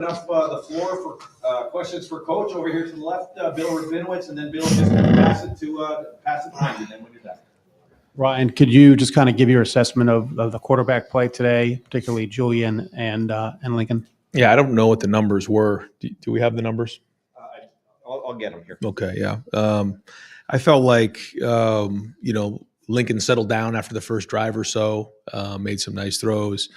Enough the floor for questions for Coach over here to the left, Bill Rabinowitz, and then Bill just pass it behind you, then we do that. Ryan, could you just kind of give your assessment of the quarterback play today, particularly Julian and Lincoln? Yeah, I don't know what the numbers were. Do we have the numbers? I'll get them here. Okay, yeah. I felt like, Lincoln settled down after the first drive or so, made some nice throws.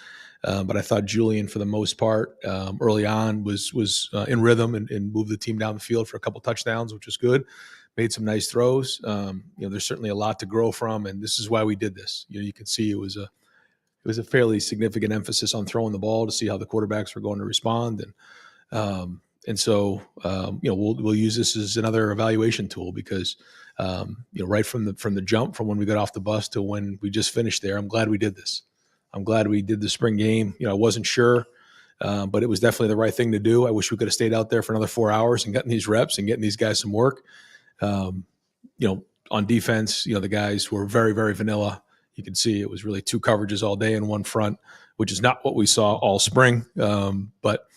But I thought Julian, for the most part, early on was in rhythm and moved the team down the field for a couple touchdowns, which was good. Made some nice throws. There's certainly a lot to grow from, and this is why we did this. You can see it was a fairly significant emphasis on throwing the ball to see how the quarterbacks were going to respond, and so we'll use this as another evaluation tool because right from the jump, from when we got off the bus to when we just finished there, I'm glad we did this. I'm glad we did the spring game. I wasn't sure, but it was definitely the right thing to do. I wish we could have stayed out there for another 4 hours and gotten these reps and getting these guys some work. On defense, the guys were very, very vanilla. You can see it was really two coverages all day in one front, which is not what we saw all spring. But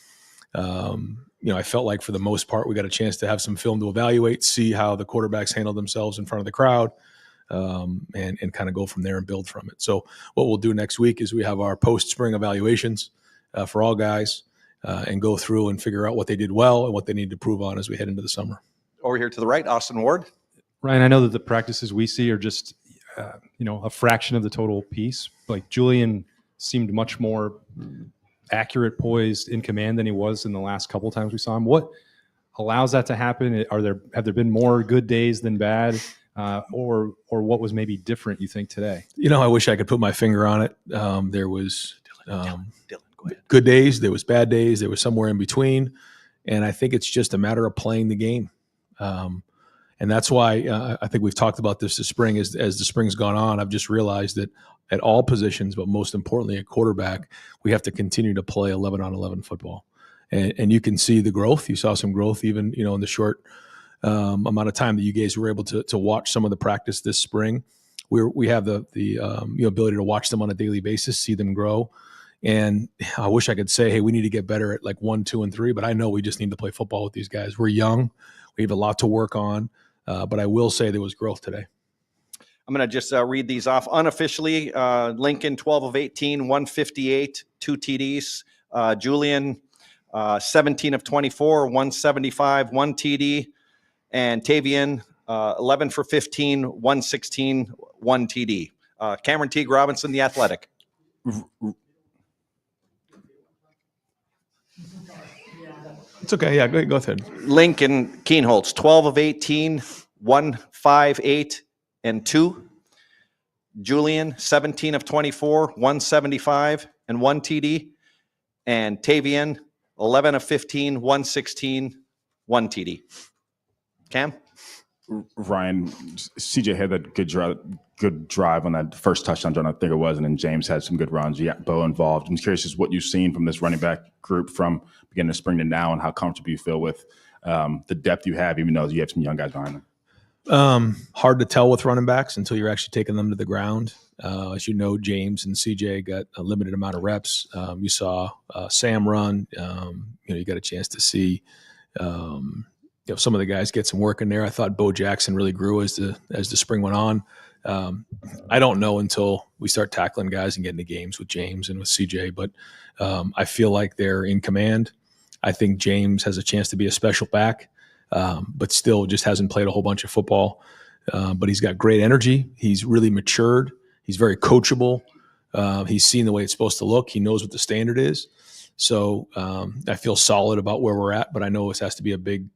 I felt like for the most part, we got a chance to have some film to evaluate, see how the quarterbacks handled themselves in front of the crowd, and kind of go from there and build from it. So what we'll do next week is we have our post-spring evaluations for all guys and go through and figure out what they did well and what they need to improve on as we head into the summer. Over here to the right, Austin Ward. Ryan, I know that the practices we see are just, a fraction of the total piece. Like Julian seemed much more accurate, poised, in command than he was in the last couple of times we saw him. What allows that to happen? Have there been more good days than bad, or what was maybe different, you think, today? I wish I could put my finger on it. There was Dylan, go ahead. Good days, there was bad days, there was somewhere in between, and I think it's just a matter of playing the game. And that's why I think we've talked about this spring. As the spring's gone on, I've just realized that at all positions, but most importantly at quarterback, we have to continue to play 11-on-11 football. And you can see the growth. You saw some growth even, in the short amount of time that you guys were able to watch some of the practice this spring. We have the ability to watch them on a daily basis, see them grow. And I wish I could say, hey, we need to get better at like 1, 2, and 3, but I know we just need to play football with these guys. We're young. We have a lot to work on. But I will say there was growth today. I'm going to just read these off unofficially. Lincoln, 12 of 18, 158, 2 TDs. Julian, 17 of 24, 175, 1 TD. And Tavian, 11 for 15, 116, 1 TD. Cameron Teague Robinson, The Athletic. It's okay. Yeah, go ahead. Lincoln Keenholz, 12 of 18, 158, and 2. Julian, 17 of 24, 175, and 1 TD. And Tavian, 11 of 15, 116, 1 TD. Cam? Ryan, CJ had that good drive on that first touchdown run, I think it was, and then James had some good runs. You got Bo involved. I'm curious as what you've seen from this running back group from beginning of spring to now, and how comfortable you feel with the depth you have, even though you have some young guys behind them. Hard to tell with running backs until you're actually taking them to the ground. As you know, James and CJ got a limited amount of reps. You saw Sam run. You got a chance to see some of the guys get some work in there. I thought Bo Jackson really grew as the spring went on. I don't know until we start tackling guys and getting to games with James and with CJ, but I feel like they're in command. I think James has a chance to be a special back, but still just hasn't played a whole bunch of football. But he's got great energy. He's really matured. He's very coachable. He's seen the way it's supposed to look. He knows what the standard is. So I feel solid about where we're at, but I know this has to be a big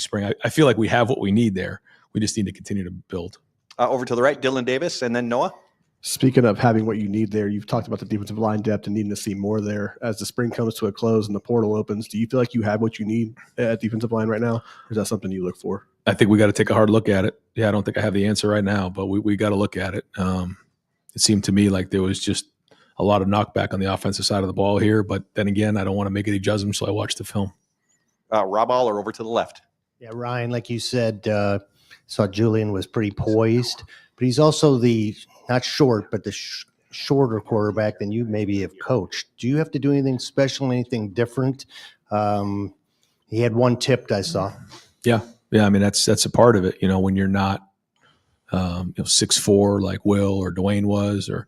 spring. I feel like we have what we need there. We just need to continue to build. Over to the right, Dylan Davis, and then Noah. Speaking of having what you need there, you've talked about the defensive line depth and needing to see more there. As the spring comes to a close and the portal opens, do you feel like you have what you need at defensive line right now? Or is that something you look for? I think we got to take a hard look at it. Yeah, I don't think I have the answer right now, but we got to look at it. It seemed to me like there was just a lot of knockback on the offensive side of the ball here. But then again, I don't want to make any judgments, so I watched the film. Rob Aller over to the left. Yeah, Ryan, like you said, saw Julian was pretty poised, but he's also not short, but the shorter quarterback than you maybe have coached. Do you have to do anything special, anything different He had one tipped, I saw. Yeah. I mean, that's a part of it. When you're not 6'4" like Will or Dwayne was, or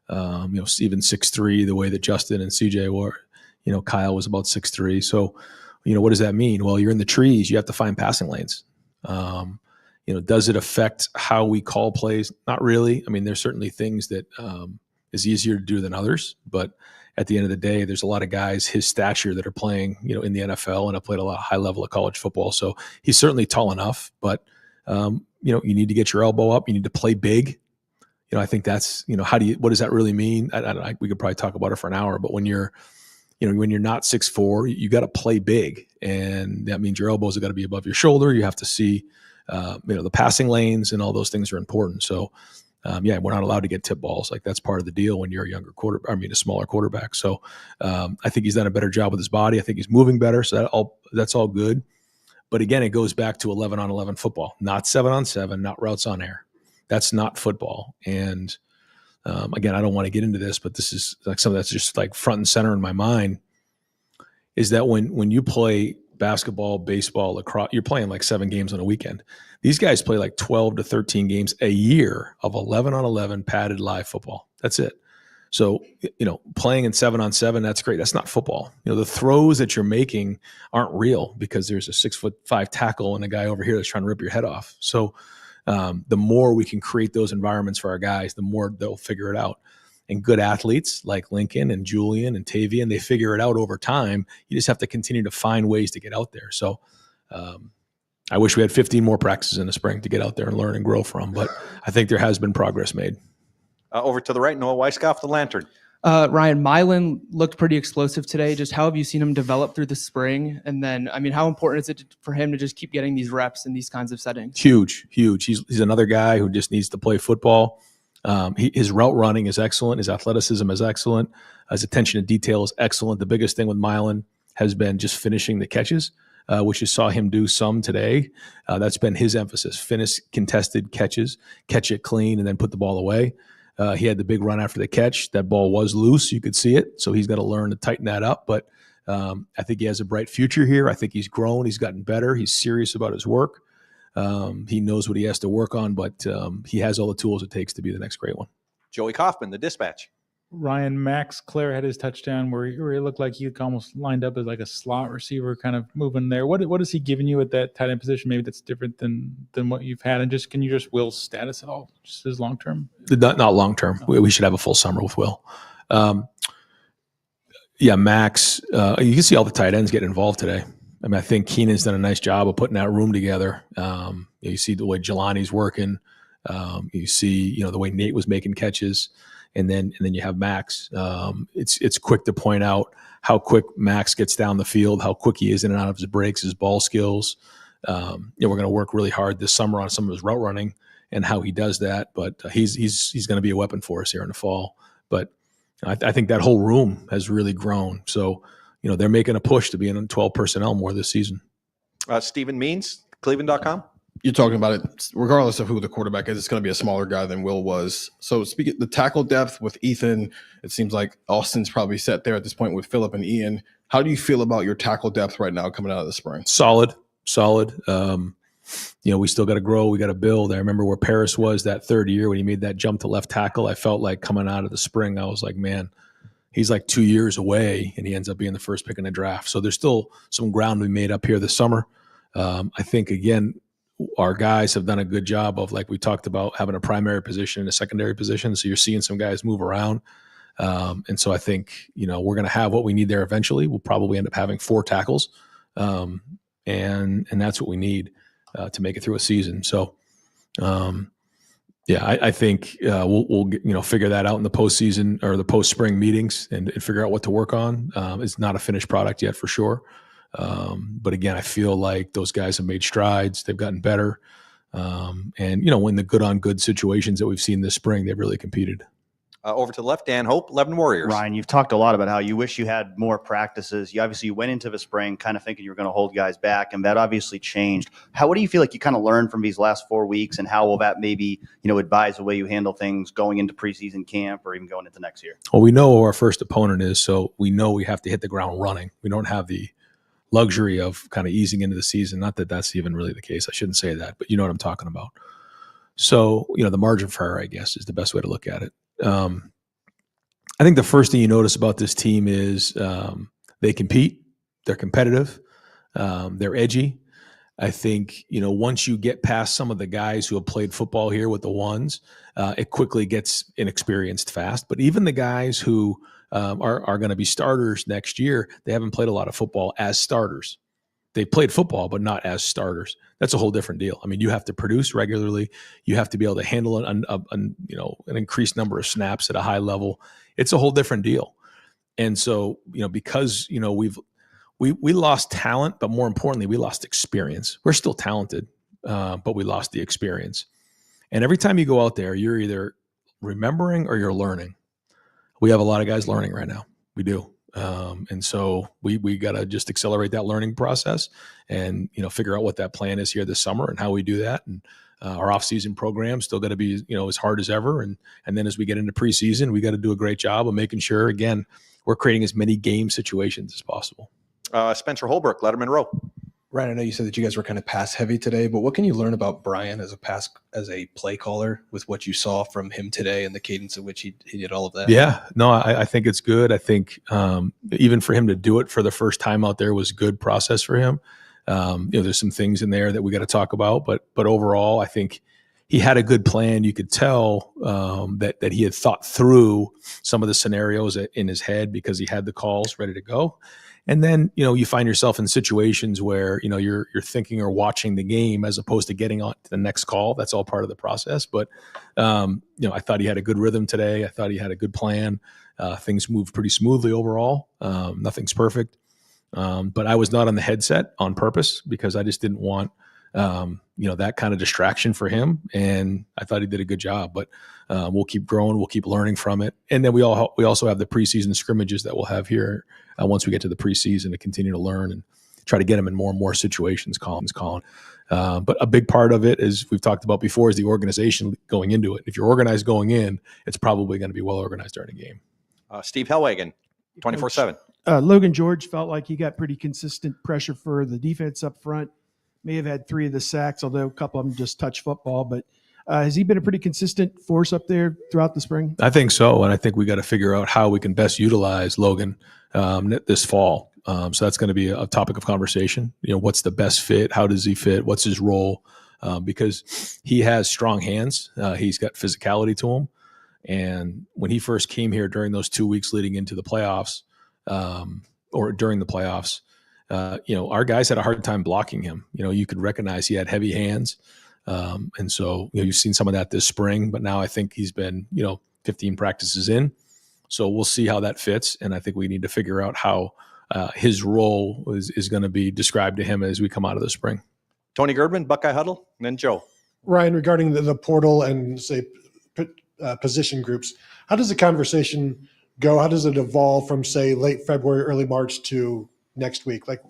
even 6'3" the way that Justin and CJ were. Kyle was about 6'3". So, what does that mean? Well, you're in the trees. You have to find passing lanes. Does it affect how we call plays? Not really. I mean, there's certainly things that is easier to do than others, but at the end of the day, there's a lot of guys his stature that are playing, in the NFL and have played a lot of high level of college football. So he's certainly tall enough, but you need to get your elbow up. You need to play big. I think that's, what does that really mean? We could probably talk about it for an hour, but when you're not 6'4", you got to play big, and that means your elbows have got to be above your shoulder. You have to see, the passing lanes, and all those things are important. So, we're not allowed to get tip balls. Like, that's part of the deal when you're a smaller quarterback. So, I think he's done a better job with his body. I think he's moving better. So that's all good. But again, it goes back to 11-on-11 football, not 7-on-7, not routes on air. That's not football. And again, I don't want to get into this, but this is like something that's just like front and center in my mind, is that when you play basketball, baseball, lacrosse, you're playing like 7 games on a weekend. These guys play like 12 to 13 games a year of 11-on-11 padded live football. That's it. So, playing in 7-on-7, that's great. That's not football. The throws that you're making aren't real because there's a 6'5" tackle and a guy over here that's trying to rip your head off. So, the more we can create those environments for our guys, the more they'll figure it out. And good athletes like Lincoln and Julian and Tavian, they figure it out over time. You just have to continue to find ways to get out there. So I wish we had 15 more practices in the spring to get out there and learn and grow from, but I think there has been progress made. Over to the right, Noah Weisskopf, the Lantern. Ryan, Milan looked pretty explosive today. Just how have you seen him develop through the spring? And then, how important is it for him to just keep getting these reps in these kinds of settings? Huge. He's another guy who just needs to play football. His route running is excellent. His athleticism is excellent. His attention to detail is excellent. The biggest thing with Milan has been just finishing the catches, which you saw him do some today. That's been his emphasis: finish contested catches, catch it clean, and then put the ball away. He had the big run after the catch. That ball was loose. You could see it. So he's got to learn to tighten that up. But I think he has a bright future here. I think he's grown. He's gotten better. He's serious about his work. He knows what he has to work on, but he has all the tools it takes to be the next great one. Joey Kaufman, the Dispatch. Ryan, Max Clare had his touchdown where he looked like he almost lined up as like a slot receiver, kind of moving there. What is he giving you at that tight end position? Maybe that's different than what you've had. And can you just Will's status at all? Just his long term? Not long term. We should have a full summer with Will. Max. You can see all the tight ends get involved today. I think Keenan's done a nice job of putting that room together. You see the way Jelani's working. You see, the way Nate was making catches. And then you have Max. It's quick to point out how quick Max gets down the field, how quick he is in and out of his breaks, his ball skills. We're going to work really hard this summer on some of his route running and how he does that. But he's going to be a weapon for us here in the fall. But I think that whole room has really grown. So they're making a push to be in 12 personnel more this season. Stephen Means, Cleveland.com. You're talking about it, regardless of who the quarterback is, it's going to be a smaller guy than Will was. So speaking the tackle depth with Ethan, it seems like Austin's probably set there at this point with Phillip and Ian. How do you feel about your tackle depth right now coming out of the spring? Solid. We still got to grow. We got to build. I remember where Paris was that third year when he made that jump to left tackle. I felt like coming out of the spring, I was like, man, he's like 2 years away, and he ends up being the first pick in the draft. So there's still some ground we made up here this summer. I think, again, our guys have done a good job of, like we talked about, having a primary position and a secondary position. So you're seeing some guys move around. And so I think, we're going to have what we need there eventually. We'll probably end up having 4 tackles. And that's what we need to make it through a season. So, I think we'll figure that out in the postseason or the post-spring meetings and figure out what to work on. It's not a finished product yet for sure. But again, I feel like those guys have made strides. They've gotten better. And when the good on good situations that we've seen this spring, they've really competed. Over to the left, Dan Hope, 11 Warriors. Ryan, you've talked a lot about how you wish you had more practices. You obviously went into the spring kind of thinking you were going to hold guys back, and that obviously changed. What do you feel like you kind of learned from these last 4 weeks, and how will that maybe, advise the way you handle things going into preseason camp or even going into next year? Well, we know who our first opponent is, so we know we have to hit the ground running. We don't have the luxury of kind of easing into the season. Not that that's even really the case. I shouldn't say that, but you know what I'm talking about. So, the margin for error, I guess, is the best way to look at it. I think the first thing you notice about this team is they compete, they're competitive, they're edgy. I think, once you get past some of the guys who have played football here with the ones, it quickly gets inexperienced fast. But even the guys who are going to be starters next year, they haven't played a lot of football as starters. They played football, but not as starters. That's a whole different deal. I mean, you have to produce regularly. You have to be able to handle an increased number of snaps at a high level. It's a whole different deal. And so, because we lost talent, but more importantly, we lost experience. We're still talented, but we lost the experience. And every time you go out there, you're either remembering or you're learning. We have a lot of guys learning right now. We do. And so we got to just accelerate that learning process and, figure out what that plan is here this summer and how we do that. And our off-season program still got to be, as hard as ever. And then as we get into preseason, we got to do a great job of making sure, again, we're creating as many game situations as possible. Spencer Holbrook, Letterman Row. Ryan, I know you said that you guys were kind of pass heavy today, but what can you learn about Brian as a play caller with what you saw from him today and the cadence at which he did all of that? Yeah, no, I think it's good. I think even for him to do it for the first time out there was good process for him. There's some things in there that we got to talk about, but overall, I think he had a good plan. You could tell that he had thought through some of the scenarios in his head because he had the calls ready to go. And then, you find yourself in situations where, you're thinking or watching the game as opposed to getting on to the next call. That's all part of the process. But, I thought he had a good rhythm today. I thought he had a good plan. Things moved pretty smoothly overall. Nothing's perfect. But I was not on the headset on purpose because I just didn't want, that kind of distraction for him. And I thought he did a good job. But we'll keep growing. We'll keep learning from it. And then we also have the preseason scrimmages that we'll have here once we get to the preseason to continue to learn and try to get him in more and more situations, Colin. But a big part of it, as we've talked about before, is the organization going into it. If you're organized going in, it's probably going to be well organized during the game. Steve Hellwagen, 24/7. Logan George felt like he got pretty consistent pressure for the defense up front. May have had 3 of the sacks, although a couple of them just touched football. But has he been a pretty consistent force up there throughout the spring? I think so, and I think we got to figure out how we can best utilize Logan this fall. So that's going to be a topic of conversation. What's the best fit? How does he fit? What's his role? Because he has strong hands. He's got physicality to him. And when he first came here during those 2 weeks leading into the playoffs, or during the playoffs, our guys had a hard time blocking him. You could recognize he had heavy hands. And so, you've seen some of that this spring, but now I think he's been, 15 practices in. So we'll see how that fits. And I think we need to figure out how his role is going to be described to him as we come out of the spring. Tony Girdman, Buckeye Huddle, and then Joe. Ryan, regarding the portal and say position groups, how does the conversation go? How does it evolve from say late February, early March to next week? Like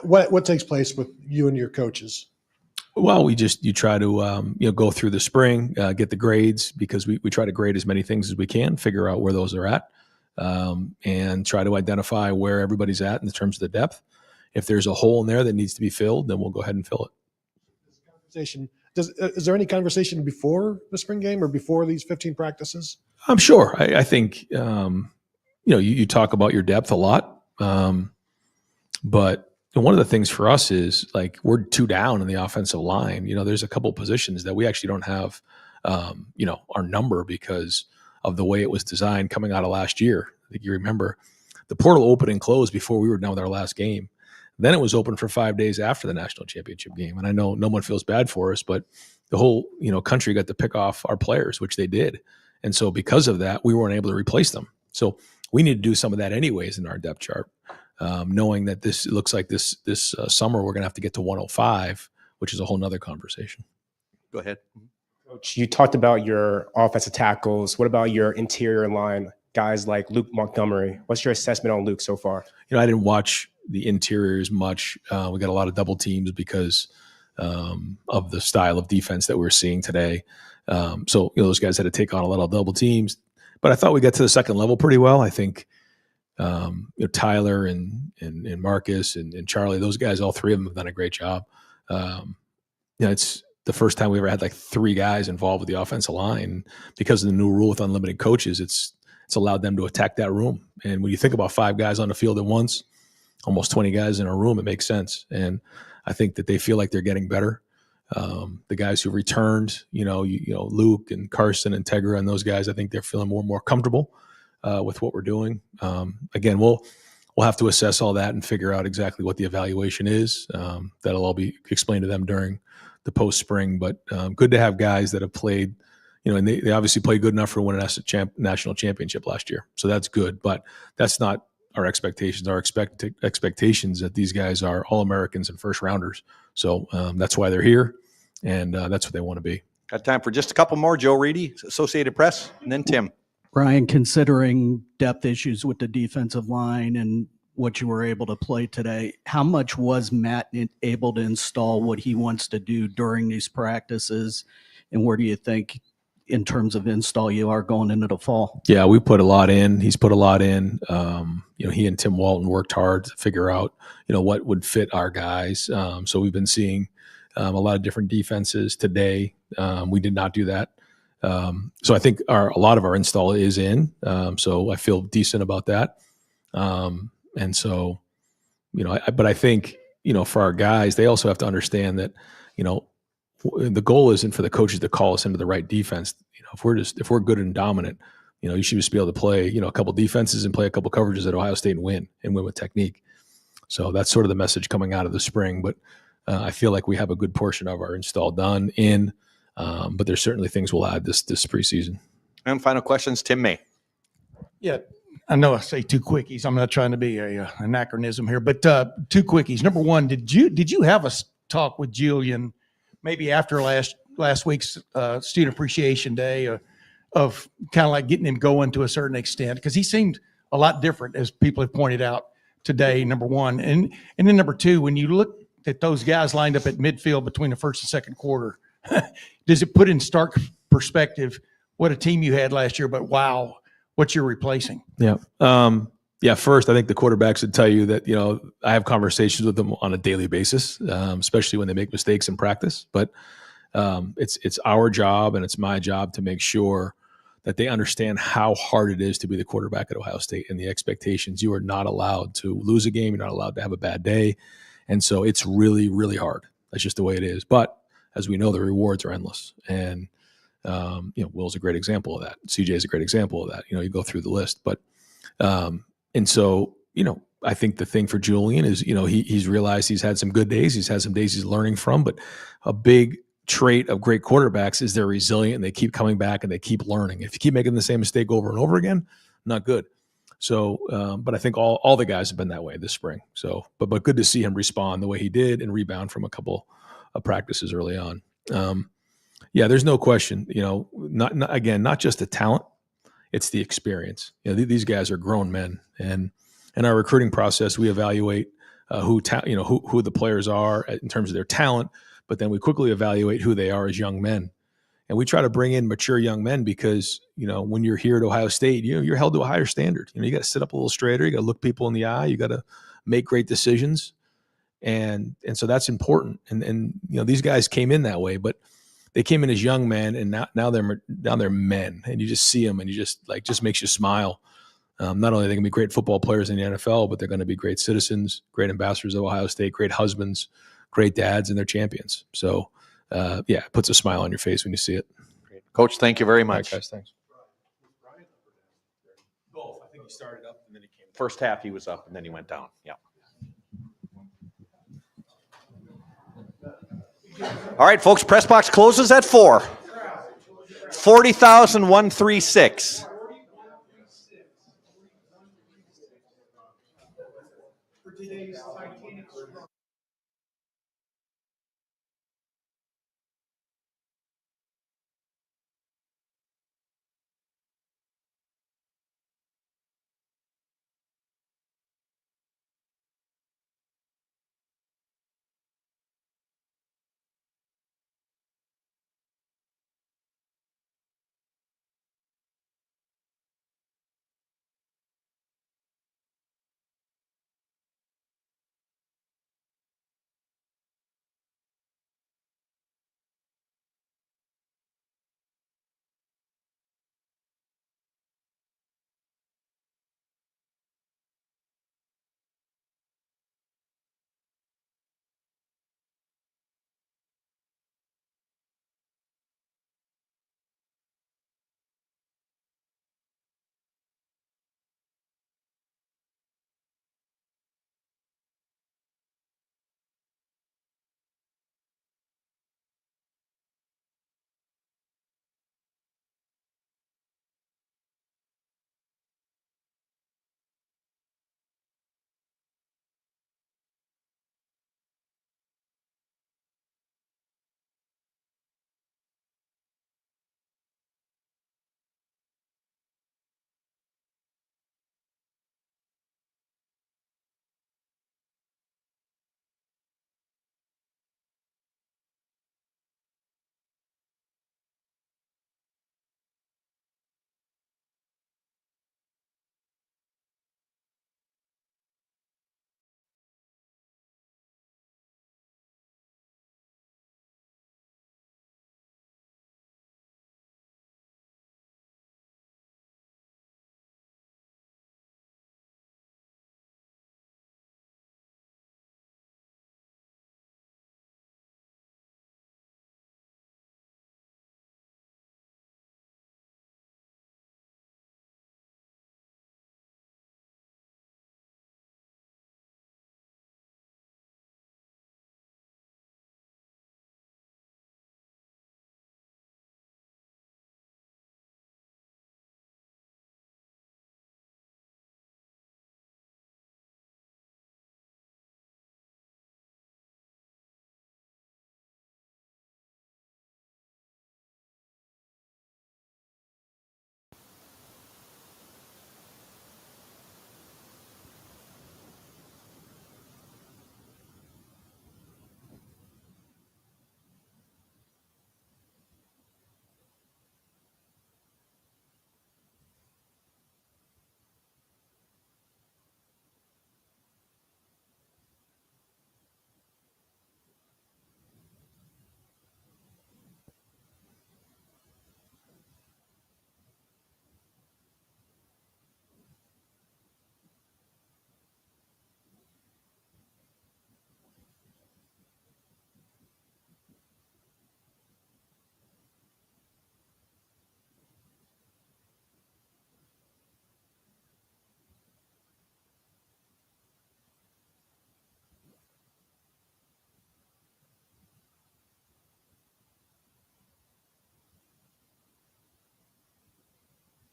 what takes place with you and your coaches? Well, you try to go through the spring, get the grades because we try to grade as many things as we can, figure out where those are at, and try to identify where everybody's at in terms of the depth. If there's a hole in there that needs to be filled, then we'll go ahead and fill it. Is there any conversation before the spring game or before these 15 practices? I'm sure. I think you talk about your depth a lot, but one of the things for us is like we're 2 down in the offensive line. There's a couple positions that we actually don't have, our number because of the way it was designed coming out of last year. I think you remember the portal opened and closed before we were done with our last game. Then it was open for 5 days after the national championship game. And I know no one feels bad for us, but the whole, country got to pick off our players, which they did. And so because of that, we weren't able to replace them. So we need to do some of that anyways in our depth chart. Knowing that it looks like this summer we're going to have to get to 105, which is a whole nother conversation. Go ahead. Coach, you talked about your offensive tackles. What about your interior line, guys like Luke Montgomery? What's your assessment on Luke so far? I didn't watch the interiors much. We got a lot of double teams because of the style of defense that we're seeing today. So those guys had to take on a lot of double teams. But I thought we got to the second level pretty well. I think Tyler and Marcus and Charlie, those guys, all three of them have done a great job. It's the first time we ever had like three guys involved with the offensive line. Because of the new rule with unlimited coaches, it's allowed them to attack that room. And when you think about 5 guys on the field at once, almost 20 guys in a room, it makes sense. And I think that they feel like they're getting better. The guys who returned, Luke and Carson and Tegra and those guys, I think they're feeling more and more comfortable with what we're doing. Again, we'll have to assess all that and figure out exactly what the evaluation is. That'll all be explained to them during the post spring. But good to have guys that have played, and they obviously played good enough for winning a national championship last year. So that's good, but that's not our expectations. Our expectations that these guys are All-Americans and first rounders. So that's why they're here, and that's what they want to be. Got time for just a couple more. Joe Reedy, Associated Press, and then Tim. Ryan, considering depth issues with the defensive line and what you were able to play today, how much was Matt able to install what he wants to do during these practices? And where do you think, in terms of install, you are going into the fall? Yeah, we put a lot in. He's put a lot in. He and Tim Walton worked hard to figure out, what would fit our guys. So we've been seeing a lot of different defenses today. We did not do that. So I think a lot of our install is in. So I feel decent about that. And so, but I think, for our guys, they also have to understand that, the goal isn't for the coaches to call us into the right defense. If we're good and dominant, you should just be able to play, a couple defenses and play a couple coverages at Ohio State and win with technique. So that's sort of the message coming out of the spring. But I feel like we have a good portion of our install done in, but there's certainly things we'll add this preseason. And final questions, Tim May. Yeah, I know I say 2 quickies. I'm not trying to be a anachronism here, but 2 quickies. Number one, did you have a talk with Julian maybe after last week's Student Appreciation Day of kind of like getting him going to a certain extent? Because he seemed a lot different, as people have pointed out today, number one. And then number two, when you look at those guys lined up at midfield between the first and second quarter, does it put in stark perspective what a team you had last year, but wow, what you're replacing? Yeah. First, I think the quarterbacks would tell you that, I have conversations with them on a daily basis, especially when they make mistakes in practice. But it's our job and it's my job to make sure that they understand how hard it is to be the quarterback at Ohio State and the expectations. You are not allowed to lose a game. You're not allowed to have a bad day. And so it's really, really hard. That's just the way it is. But as we know, the rewards are endless. And, Will's a great example of that. CJ is a great example of that. You go through the list. But, and so, I think the thing for Julian is, he's realized he's had some good days. He's had some days he's learning from. But a big trait of great quarterbacks is they're resilient and they keep coming back and they keep learning. If you keep making the same mistake over and over again, not good. So, but I think all the guys have been that way this spring. So, but good to see him respond the way he did and rebound from a couple of practices early on. There's no question, not just the talent, it's the experience. These guys are grown men, and in our recruiting process, we evaluate who the players are in terms of their talent, but then we quickly evaluate who they are as young men. And we try to bring in mature young men because, when you're here at Ohio State, you're held to a higher standard. You got to sit up a little straighter. You got to look people in the eye. You got to make great decisions. And so that's important. And these guys came in that way, but they came in as young men, and now they're men, and you just see them, and you just makes you smile. Not only are they going to be great football players in the NFL, but they're going to be great citizens, great ambassadors of Ohio State, great husbands, great dads, and they're champions. So, it puts a smile on your face when you see it. Great. Coach, thank you very much. All right, guys, thanks. Both. I think he started up and then he came. First half he was up and then he went down. Yeah. All right, folks, press box closes at 4. 40,136.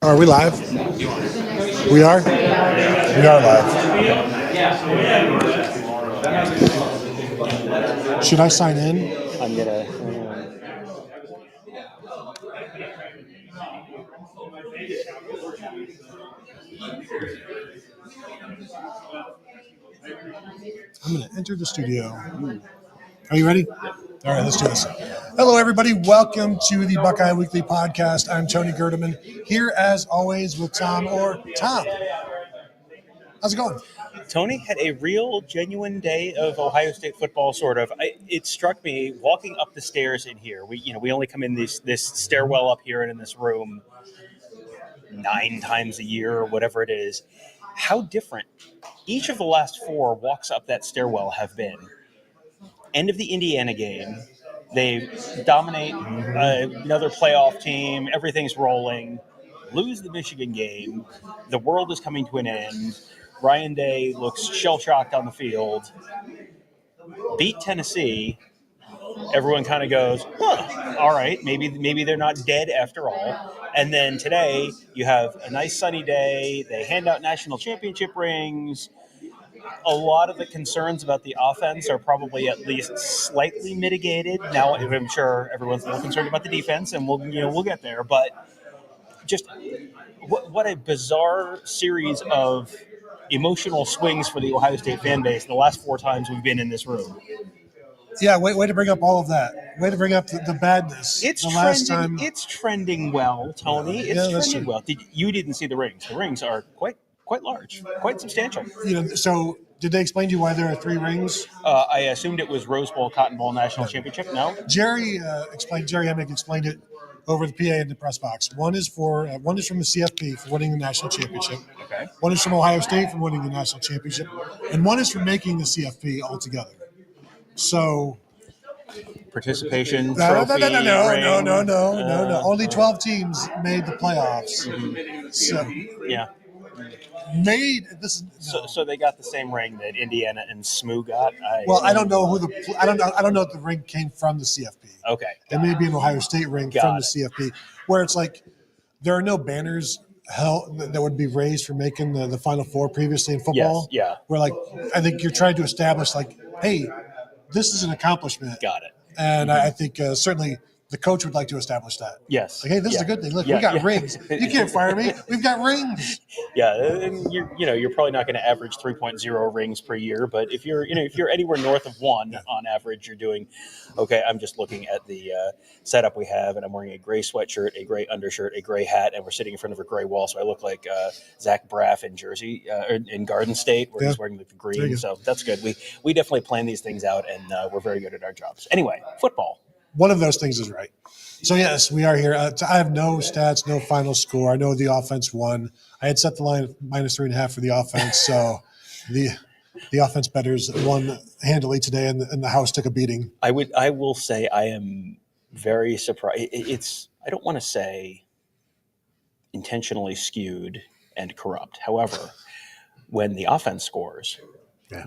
Are we live? We are? We are live. Should I sign in? I'm gonna. I'm going to enter the studio. Are you ready? All right, let's do this. Hello, everybody. Welcome to the Buckeye Weekly Podcast. I'm Tony Gerdeman, here as always with Tom. Tom, how's it going? Tony had a real, genuine day of Ohio State football. Sort of. It struck me walking up the stairs in here. We only come in this stairwell up here and in this room 9 times a year or whatever it is. How different each of the last 4 walks up that stairwell have been. End of the Indiana game, they dominate another playoff team. Everything's rolling. Lose the Michigan game. The world is coming to an end. Ryan Day looks shell-shocked on the field. Beat Tennessee. Everyone kind of goes, all right, maybe they're not dead after all. And then today you have a nice sunny day. They hand out national championship rings. A lot of the concerns about the offense are probably at least slightly mitigated. Now, I'm sure everyone's a little concerned about the defense, and we'll get there. But just what a bizarre series of emotional swings for the Ohio State fan base the last 4 times we've been in this room. Yeah, way to bring up all of that. Way to bring up the badness. It's trending well, Tony. It's that's trending true. well. You didn't see the rings. The rings are quite large, quite substantial. So did they explain to you why there are 3 rings? I assumed it was Rose Bowl, Cotton Bowl, National Championship. No, Jerry Emick explained it over the PA in the press box. One is from the CFP for winning the national championship. Okay. One is from Ohio State for winning the national championship, and one is for making the CFP altogether. So participation no. trophy. No. Only 12 teams made the playoffs. So yeah. Made this. No. So they got the same ring that Indiana and SMU got. I don't know I don't know if the ring came from the CFP. Okay. It may be an Ohio State ring from the CFP, where it's like there are no banners that would be raised for making the Final Four previously in football. Yes, yeah. Where I think you're trying to establish hey, this is an accomplishment. Got it. And I think certainly the coach would like to establish that. Yes. Hey, this is a good thing. Look, we got rings. You can't fire me. We've got rings. Yeah, and you're probably not going to average 3.0 rings per year, but if you're anywhere north of 1 on average, you're doing okay. I'm just looking at the setup we have, and I'm wearing a gray sweatshirt, a gray undershirt, a gray hat, and we're sitting in front of a gray wall, so I look like Zach Braff in Jersey, in Garden State, where he's wearing the green. So that's good. We definitely plan these things out, and we're very good at our jobs. Anyway, football. One of those things is right. So, yes, we are here. I have no stats, no final score. I know the offense won. I had set the line at -3.5 for the offense. So, the offense bettors won handily today, and the house took a beating. I will say I am very surprised. I don't want to say intentionally skewed and corrupt. However, when the offense scores,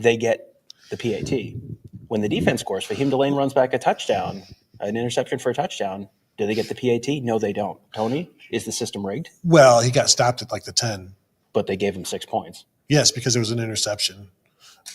they get the PAT. When the defense scores, Fahim Delane runs back a touchdown, an interception for a touchdown. Do they get the PAT? No, they don't. Tony, is the system rigged? Well, he got stopped at the 10. But they gave him 6 points. Yes, because it was an interception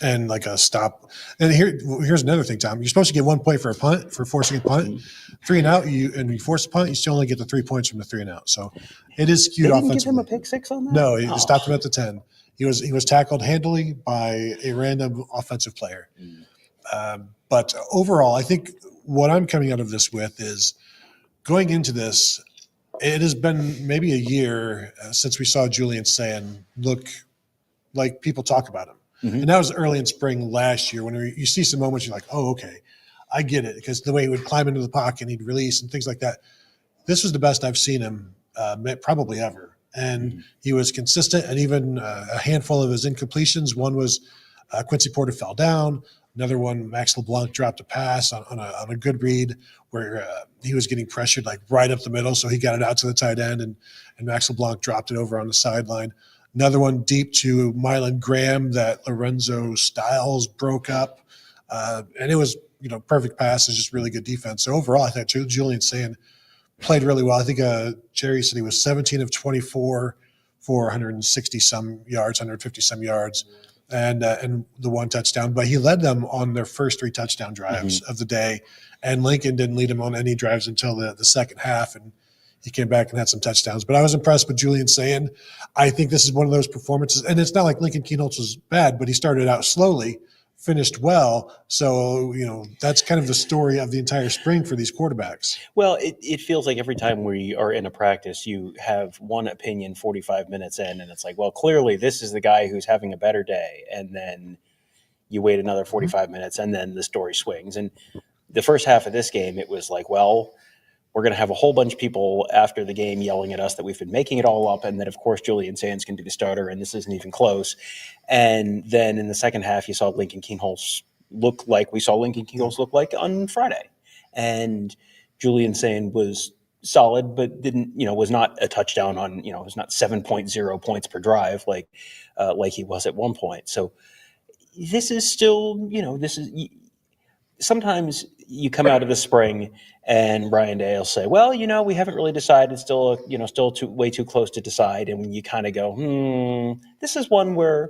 and a stop. And here's another thing, Tom. You're supposed to get 1 point for a punt, for forcing a punt. 3 and out, you force a punt, you still only get the 3 points from the 3 and out. So it is skewed offensively. They didn't give him a pick 6 on that? No, he stopped him at the 10. He was tackled handily by a random offensive player. But overall, I think what I'm coming out of this with is going into this, it has been maybe a year since we saw Julian Sand look like people talk about him. Mm-hmm. And that was early in spring last year when you see some moments, you're like, oh, okay, I get it. Because the way he would climb into the pocket and he'd release and things like that. This was the best I've seen him probably ever. And he was consistent, and even a handful of his incompletions. One was Quincy Porter fell down. Another one, Max LeBlanc dropped a pass on a good read where he was getting pressured right up the middle, so he got it out to the tight end, and Max LeBlanc dropped it over on the sideline. Another one deep to Mylan Graham that Lorenzo Styles broke up, and it was perfect pass. It's just really good defense. So overall, I thought Julian Sand played really well. I think Jerry said he was 17 of 24 for 160 some yards, 150 some yards, and the one touchdown. But he led them on their first 3 touchdown drives of the day, and Lincoln didn't lead him on any drives until the second half, and he came back and had some touchdowns. But I was impressed with Julian Sayin. I think this is one of those performances, and it's not like Lincoln Kienholz was bad, but he started out slowly, finished well. So, that's kind of the story of the entire spring for these quarterbacks. Well, it feels like every time we are in a practice, you have one opinion 45 minutes in, and it's like, well, clearly this is the guy who's having a better day. And then you wait another 45 minutes, and then the story swings. And the first half of this game, it was like, well, we're going to have a whole bunch of people after the game yelling at us that we've been making it all up, and that, of course, Julian Sands can be the starter, and this isn't even close. And then in the second half, you saw Lincoln Kienholz look like we saw Lincoln Kienholz look like on Friday. And Julian Sands was solid, but was not a touchdown on, it was not 7.0 points per drive like he was at one point. So this is still, sometimes you come out of the spring and Ryan Day will say, well, we haven't really decided, still way too close to decide. And when you kind of go, this is one where,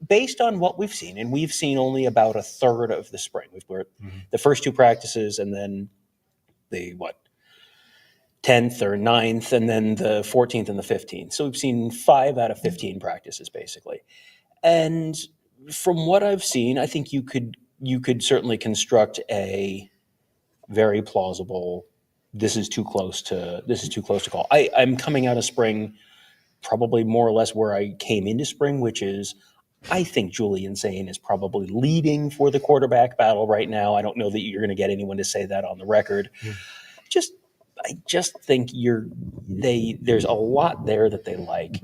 based on what we've seen, and we've seen only about a third of the spring. We're the first 2 practices, and then the 10th or 9th, and then the 14th and the 15th. So we've seen 5 out of 15 practices, basically. And from what I've seen, I think you could certainly construct a very plausible, this is too close to call. I'm coming out of spring probably more or less where I came into spring, which is, I think Julian Sayin is probably leading for the quarterback battle right now. I don't know that you're going to get anyone to say that on the record. I just think there's a lot there that they like.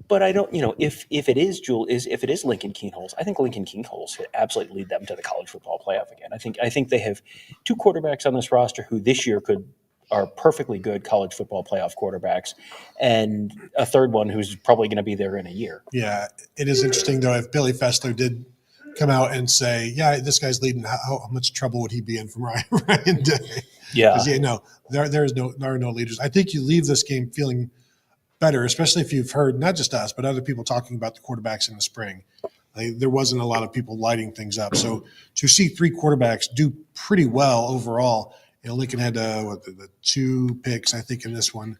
But I don't, if it is Lincoln Kienholz, I think Lincoln Kienholz could absolutely lead them to the college football playoff again. I think they have 2 quarterbacks on this roster who this year are perfectly good college football playoff quarterbacks, and a third one who's probably going to be there in a year. Yeah, it is interesting though. If Billy Fessler did come out and say, "Yeah, this guy's leading," how much trouble would he be in from Ryan Day? Yeah, there are no leaders. I think you leave this game feeling better, especially if you've heard not just us but other people talking about the quarterbacks in the spring. There wasn't a lot of people lighting things up, so to see 3 quarterbacks do pretty well overall. Lincoln had the 2 picks, I think, in this one,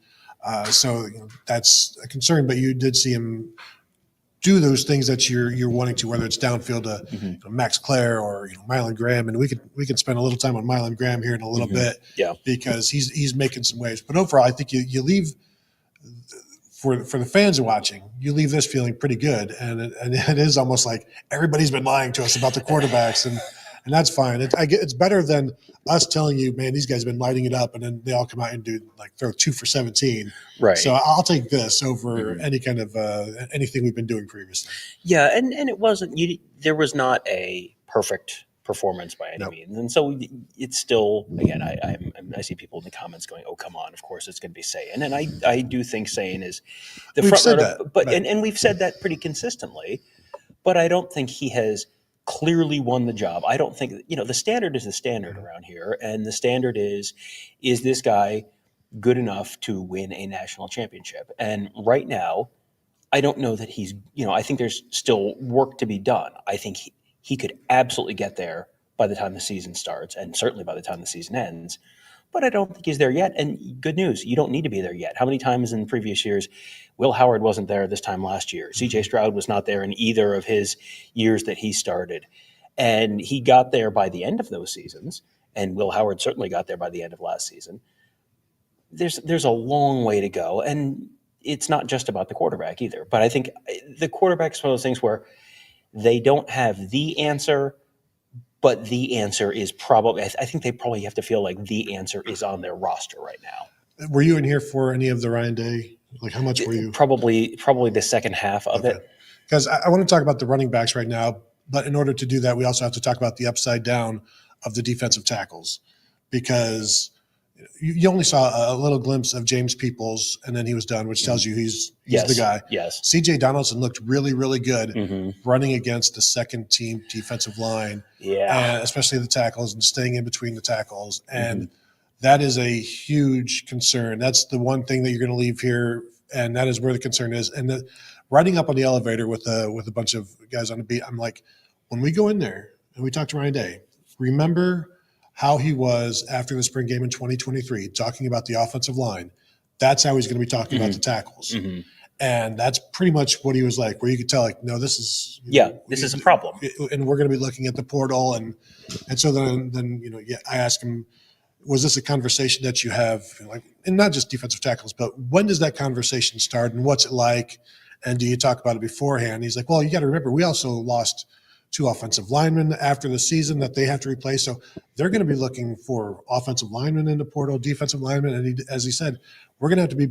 so that's a concern. But you did see him do those things that you're wanting to, whether it's downfield to Max Clare or Mylan Graham, and we could spend a little time on Mylan Graham here in a little bit, because he's making some waves. But overall, I think you leave. For the fans watching, you leave this feeling pretty good, and it is almost like everybody's been lying to us about the quarterbacks, and that's fine. It's better than us telling you, man, these guys have been lighting it up, and then they all come out and throw 2 for 17. Right. So I'll take this over any kind of anything we've been doing previously. Yeah, and it wasn't there was not a perfect performance by any means, and so it's still, again, I see people in the comments going, "Oh, come on! Of course it's going to be Sayin," and I do think Sayin is the front runner, but and we've said that pretty consistently, but I don't think he has clearly won the job. I don't think the standard is the standard around here, and the standard is this guy good enough to win a national championship? And right now, I don't know that he's I think there's still work to be done. I think he could absolutely get there by the time the season starts, and certainly by the time the season ends. But I don't think he's there yet. And good news, you don't need to be there yet. How many times in previous years, Will Howard wasn't there this time last year. CJ Stroud was not there in either of his years that he started. And he got there by the end of those seasons. And Will Howard certainly got there by the end of last season. There's a long way to go. And it's not just about the quarterback either. But I think the quarterback is one of those things where they don't have the answer, but the answer is probably, I think they probably have to feel like the answer is on their roster right now. Were you in here for any of the Ryan Day? Like, how much were you? Probably the second half of it. Because I want to talk about the running backs right now, but in order to do that, we also have to talk about the upside down of the defensive tackles, because you only saw a little glimpse of James Peoples, and then he was done, which tells you he's the guy. Yes. C.J. Donaldson looked really, really good running against the second-team defensive line, and especially the tackles and staying in between the tackles. And That is a huge concern. That's the one thing that you're going to leave here, and that is where the concern is. And riding up on the elevator with a bunch of guys on the beat, I'm like, when we go in there and we talk to Ryan Day, remember how he was after the spring game in 2023, talking about the offensive line. That's how he's going to be talking about the tackles. And that's pretty much what he was like, where you could tell, like, no, this is this is a problem, and we're going to be looking at the portal, and so then I asked him, was this a conversation that you have, like, and not just defensive tackles, but when does that conversation start, and what's it like, and do you talk about it beforehand? He's like, well, you got to remember, we also lost 2 offensive linemen after the season that they have to replace, so they're going to be looking for offensive linemen in the portal, defensive linemen, and as he said, we're going to have to be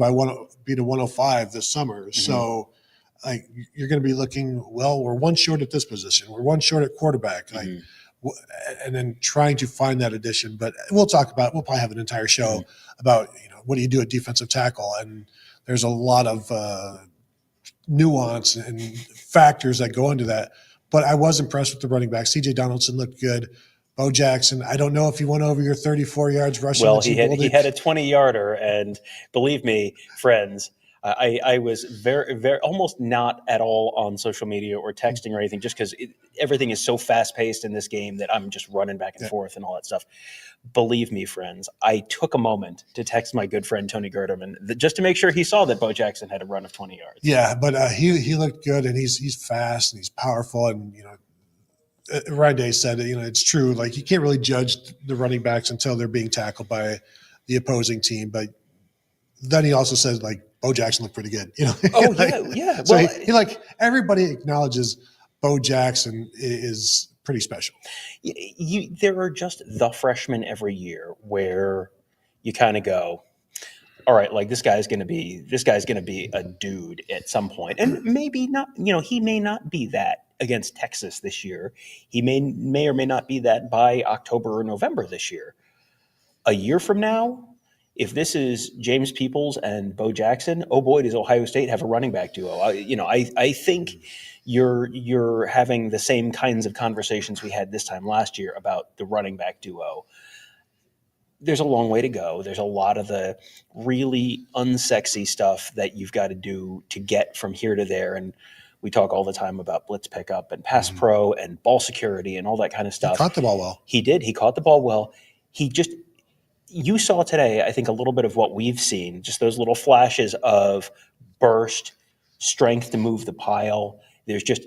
to 105 this summer. So like, you're going to be looking, well, we're one short at this position. We're one short at quarterback. Like, and then trying to find that addition. But we'll probably have an entire show about, what do you do at defensive tackle? And there's a lot of nuance and factors that go into that. But I was impressed with the running back. C.J. Donaldson looked good. Bo Jackson, I don't know if he went over your 34 yards rushing. Well, he had a 20-yarder, and believe me, friends, I was very, very almost not at all on social media or texting or anything, just because everything is so fast-paced in this game that I'm just running back and forth and all that stuff. Believe me, friends, I took a moment to text my good friend Tony Gerderman just to make sure he saw that Bo Jackson had a run of 20 yards. Yeah, but he looked good, and he's fast and he's powerful, and Ryan Day said, it's true. Like, you can't really judge the running backs until they're being tackled by the opposing team. But then he also said, like, Bo Jackson looked pretty good. Oh, yeah. So well, everybody acknowledges Bo Jackson is pretty special. There are just the freshmen every year where you kind of go, all right, like, this guy's going to be a dude at some point, and maybe not. He may not be that against Texas this year. He may or may not be that by October or November this year. A year from now, if this is James Peoples and Bo Jackson, oh boy, does Ohio State have a running back duo. I think you're having the same kinds of conversations we had this time last year about the running back duo. There's a long way to go. There's a lot of the really unsexy stuff that you've got to do to get from here to there. And we talk all the time about blitz pickup and pass pro and ball security and all that kind of stuff. He caught the ball well. He did. He caught the ball well. You saw today, I think, a little bit of what we've seen, just those little flashes of burst, strength to move the pile. There's just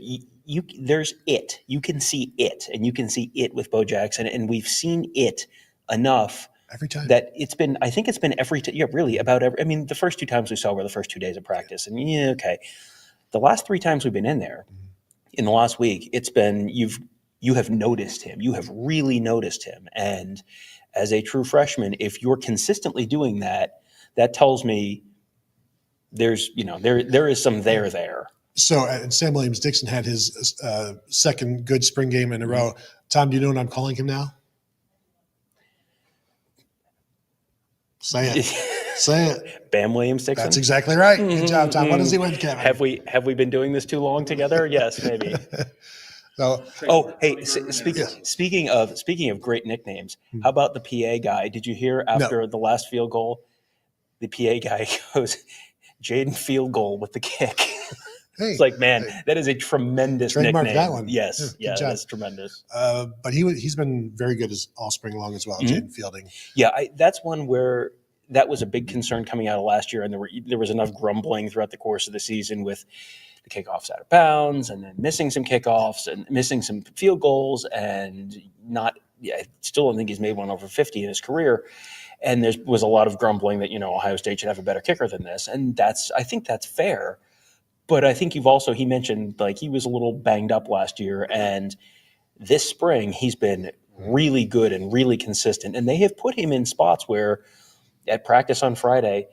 there's it. You can see it, and you can see it with Bo Jackson, and we've seen it enough every time that I think it's been every really about every. I mean, the first 2 times we saw were the first 2 days of practice, and okay. The last 3 times we've been in there in the last week, it's been you have noticed him. You have really noticed him, and as a true freshman, if you're consistently doing that, that tells me there's there is some there. So, and Sam Williams-Dixon had his second good spring game in a row. Tom, do you know what I'm calling him now? Say it. Say it. Bam Williams-Dixon? That's exactly right. Good job, Tom. What does he win, Kevin? Have we been doing this too long together? Yes, maybe. Hey, speaking of great nicknames, how about the PA guy? Did you hear after the last field goal, the PA guy goes, Jaden field goal with the kick. It's like, man, that is a tremendous Trademark nickname. that one. Yes, yeah, that's tremendous. But he's been very good all spring long as well, Jaden Fielding. Yeah, that's one where that was a big concern coming out of last year, and there was enough grumbling throughout the course of the season with the kickoffs out of bounds, and then missing some kickoffs and missing some field goals, and I still don't think he's made one over 50 in his career. And there was a lot of grumbling that Ohio State should have a better kicker than this, and I think that's fair. But I think he mentioned, like, he was a little banged up last year, and this spring he's been really good and really consistent. And they have put him in spots where at practice on Friday,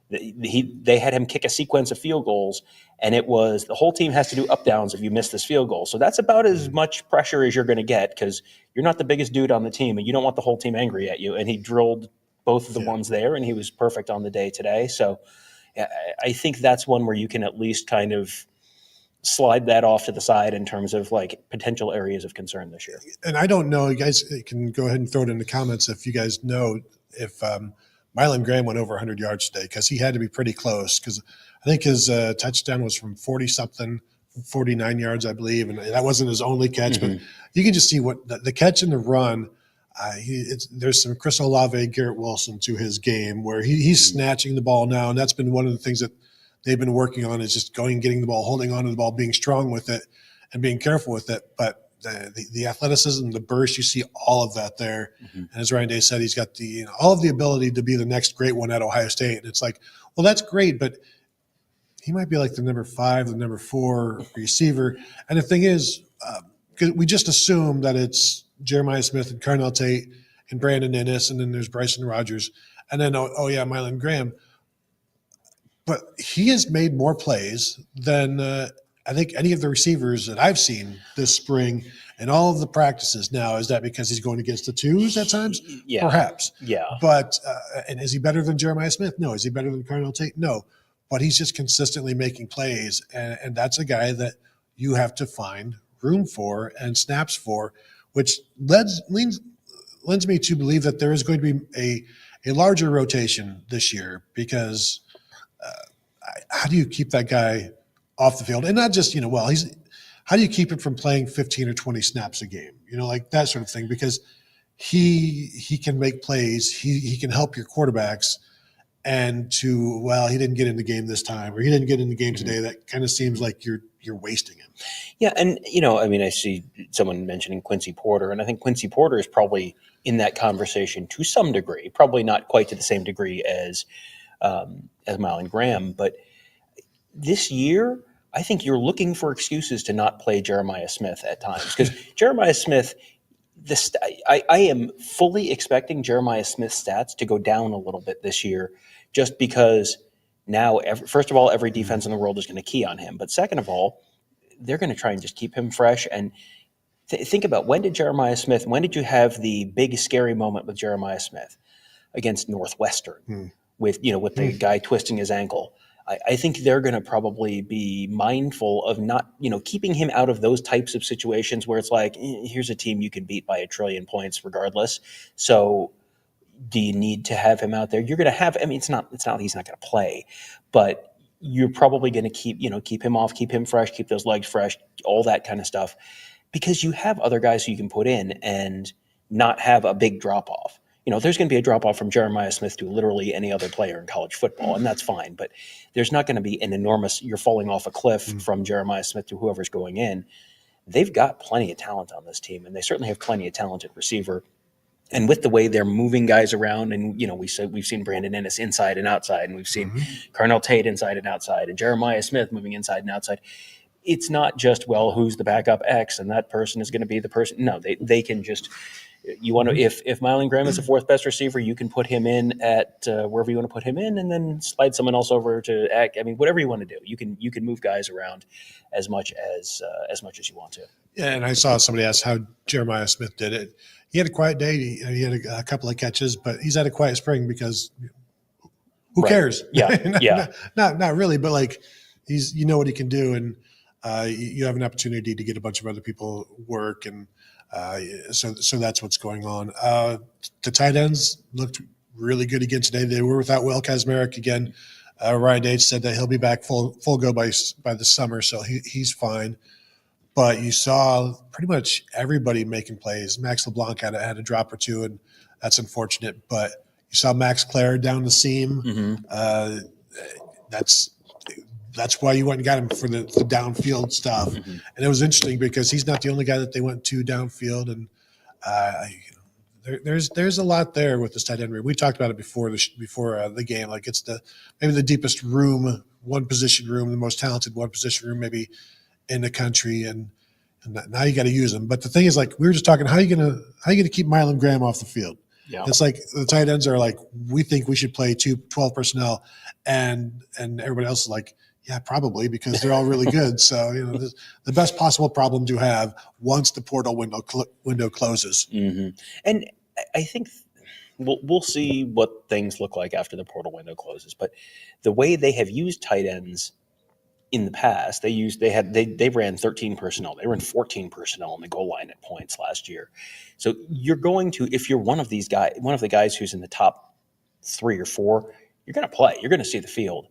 they had him kick a sequence of field goals, and it was the whole team has to do up downs if you miss this field goal. So that's about as much pressure as you're going to get, because you're not the biggest dude on the team, and you don't want the whole team angry at you. And he drilled both of the ones there, and he was perfect on the day today. So I think that's one where you can at least kind of slide that off to the side in terms of, like, potential areas of concern this year. And I don't know, you guys can go ahead and throw it in the comments if you guys know, if Mylan Graham went over 100 yards today, because he had to be pretty close, because I think his touchdown was from 40-something, 49 yards, I believe, and that wasn't his only catch. But you can just see what the catch and the run, there's some Chris Olave, Garrett Wilson to his game, where he's snatching the ball now, and that's been one of the things that they've been working on, is just going, getting the ball, holding on to the ball, being strong with it, and being careful with it. But the athleticism, the burst, you see all of that there. And as Ryan Day said, he's got all of the ability to be the next great one at Ohio State. And it's like, well, that's great, but he might be like the number 5, the number 4 receiver. And the thing is, because we just assume that it's Jeremiah Smith and Carnell Tate and Brandon Innes, and then there's Bryson Rogers, and then Mylan Graham. But he has made more plays than I think any of the receivers that I've seen this spring and all of the practices. Now, is that because he's going against the twos at times? Yeah. Perhaps. Yeah. But and is he better than Jeremiah Smith? No. Is he better than Carnell Tate? No. But he's just consistently making plays, and that's a guy that you have to find room for and snaps for, which lends me to believe that there is going to be a larger rotation this year, because how do you keep that guy off the field? And not just, how do you keep him from playing 15 or 20 snaps a game? Like that sort of thing, because he can make plays. He can help your quarterbacks. And he didn't get in the game this time, or he didn't get in the game today. That kind of seems like you're wasting him. Yeah, and I see someone mentioning Quincy Porter, and I think Quincy Porter is probably in that conversation to some degree, probably not quite to the same degree as Mylan Graham, but this year, I think you're looking for excuses to not play Jeremiah Smith at times, because Jeremiah Smith, I am fully expecting Jeremiah Smith's stats to go down a little bit this year, just because now, first of all, every defense in the world is going to key on him. But second of all, they're going to try and just keep him fresh. And think about, when did you have the big scary moment with Jeremiah Smith? Against Northwestern, with the guy twisting his ankle. I think they're going to probably be mindful of not, keeping him out of those types of situations where it's like, here's a team you can beat by 1 trillion points regardless. So do you need to have him out there? You're going to have, it's not like he's not going to play, but you're probably going to keep him off, keep him fresh, keep those legs fresh, all that kind of stuff, because you have other guys who you can put in and not have a big drop off. There's going to be a drop-off from Jeremiah Smith to literally any other player in college football, and that's fine. But there's not going to be an enormous, you're falling off a cliff from Jeremiah Smith to whoever's going in. They've got plenty of talent on this team, and they certainly have plenty of talent at receiver. And with the way they're moving guys around, and we've seen Brandon Innes inside and outside, and we've seen Carnell Tate inside and outside, and Jeremiah Smith moving inside and outside. It's not just, who's the backup X, and that person is going to be the person. No, they can just – you want to, if Mylan Graham is the 4th best receiver, you can put him in at wherever you want to put him in, and then slide someone else over to act. Whatever you want to do, you can move guys around as much as you want to. Yeah, and I saw somebody ask how Jeremiah Smith did it. He had a quiet day. He had a couple of catches, but he's had a quiet spring because who cares? Yeah, not really, but like he's what he can do, and you have an opportunity to get a bunch of other people work, and so that's what's going on. The tight ends looked really good again today. They were without Will Kazmarek again. Ryan Day said that he'll be back full go by the summer, so he's fine. But you saw pretty much everybody making plays. Max LeBlanc had a drop or two, and that's unfortunate. But you saw Max Clare down the seam. That's why you went and got him for the downfield stuff. And it was interesting because he's not the only guy that they went to downfield. And there's a lot there with this tight end room. We talked about it before the game. Like it's maybe the deepest room, one position room, the most talented one position room maybe in the country. And now you got to use them. But the thing is, like we were just talking, how are you gonna keep Mylan Graham off the field? Yeah. It's like the tight ends are like, we think we should play 12 personnel, and everybody else is like, yeah, probably, because they're all really good. So, the best possible problem to have once the portal window closes. And I think we'll see what things look like after the portal window closes. But the way they have used tight ends in the past, they ran 13 personnel. They ran 14 personnel on the goal line at points last year. So you're going to, if you're one of the guys who's in the top 3 or 4, you're going to play. You're going to see the field,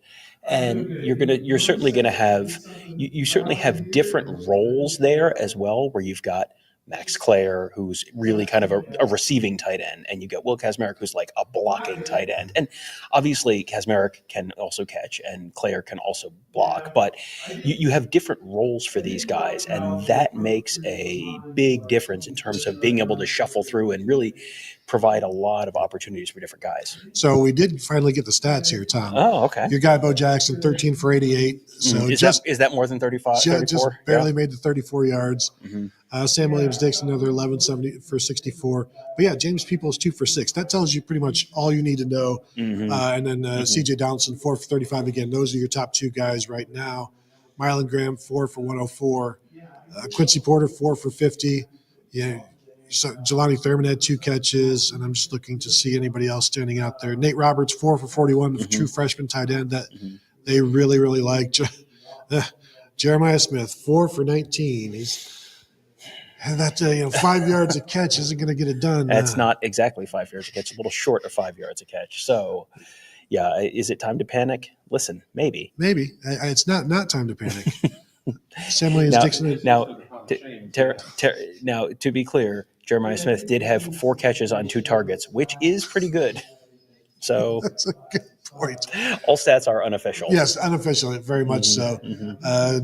and you're certainly going to have you certainly have different roles there as well, where you've got Max Clare, who's really kind of a receiving tight end, and you get Will Kazmarek, who's like a blocking tight end. And obviously, Kazmarek can also catch, and Clare can also block. But you have different roles for these guys, and that makes a big difference in terms of being able to shuffle through and really provide a lot of opportunities for different guys. So we did finally get the stats here, Tom. Oh, okay. Your guy, Bo Jackson, 13 for 88. So is that more than 35? Just barely made the 34 yards. Sam Williams-Dixon, another 11 for 64. But yeah, James Peoples, 2 for 6. That tells you pretty much all you need to know. And then C.J. Donaldson, 4 for 35. Again, those are your top 2 guys right now. Mylan Graham, 4 for 104. Quincy Porter, 4 for 50. Yeah. So Jelani Thurman had 2 catches, and I'm just looking to see anybody else standing out there. Nate Roberts, 4 for 41, true freshman tight end that they really, really like. Jeremiah Smith, 4 for 19. And that 5 yards a catch isn't going to get it done. That's not exactly 5 yards a catch, a little short of 5 yards a catch. So, yeah, is it time to panic? Listen, maybe. Maybe. It's not time to panic. Sam Williams-Dixon. Now, to be clear, Jeremiah Smith did have 4 catches on 2 targets, which is pretty good. So that's a good point. All stats are unofficial. Yes, unofficial, very much so.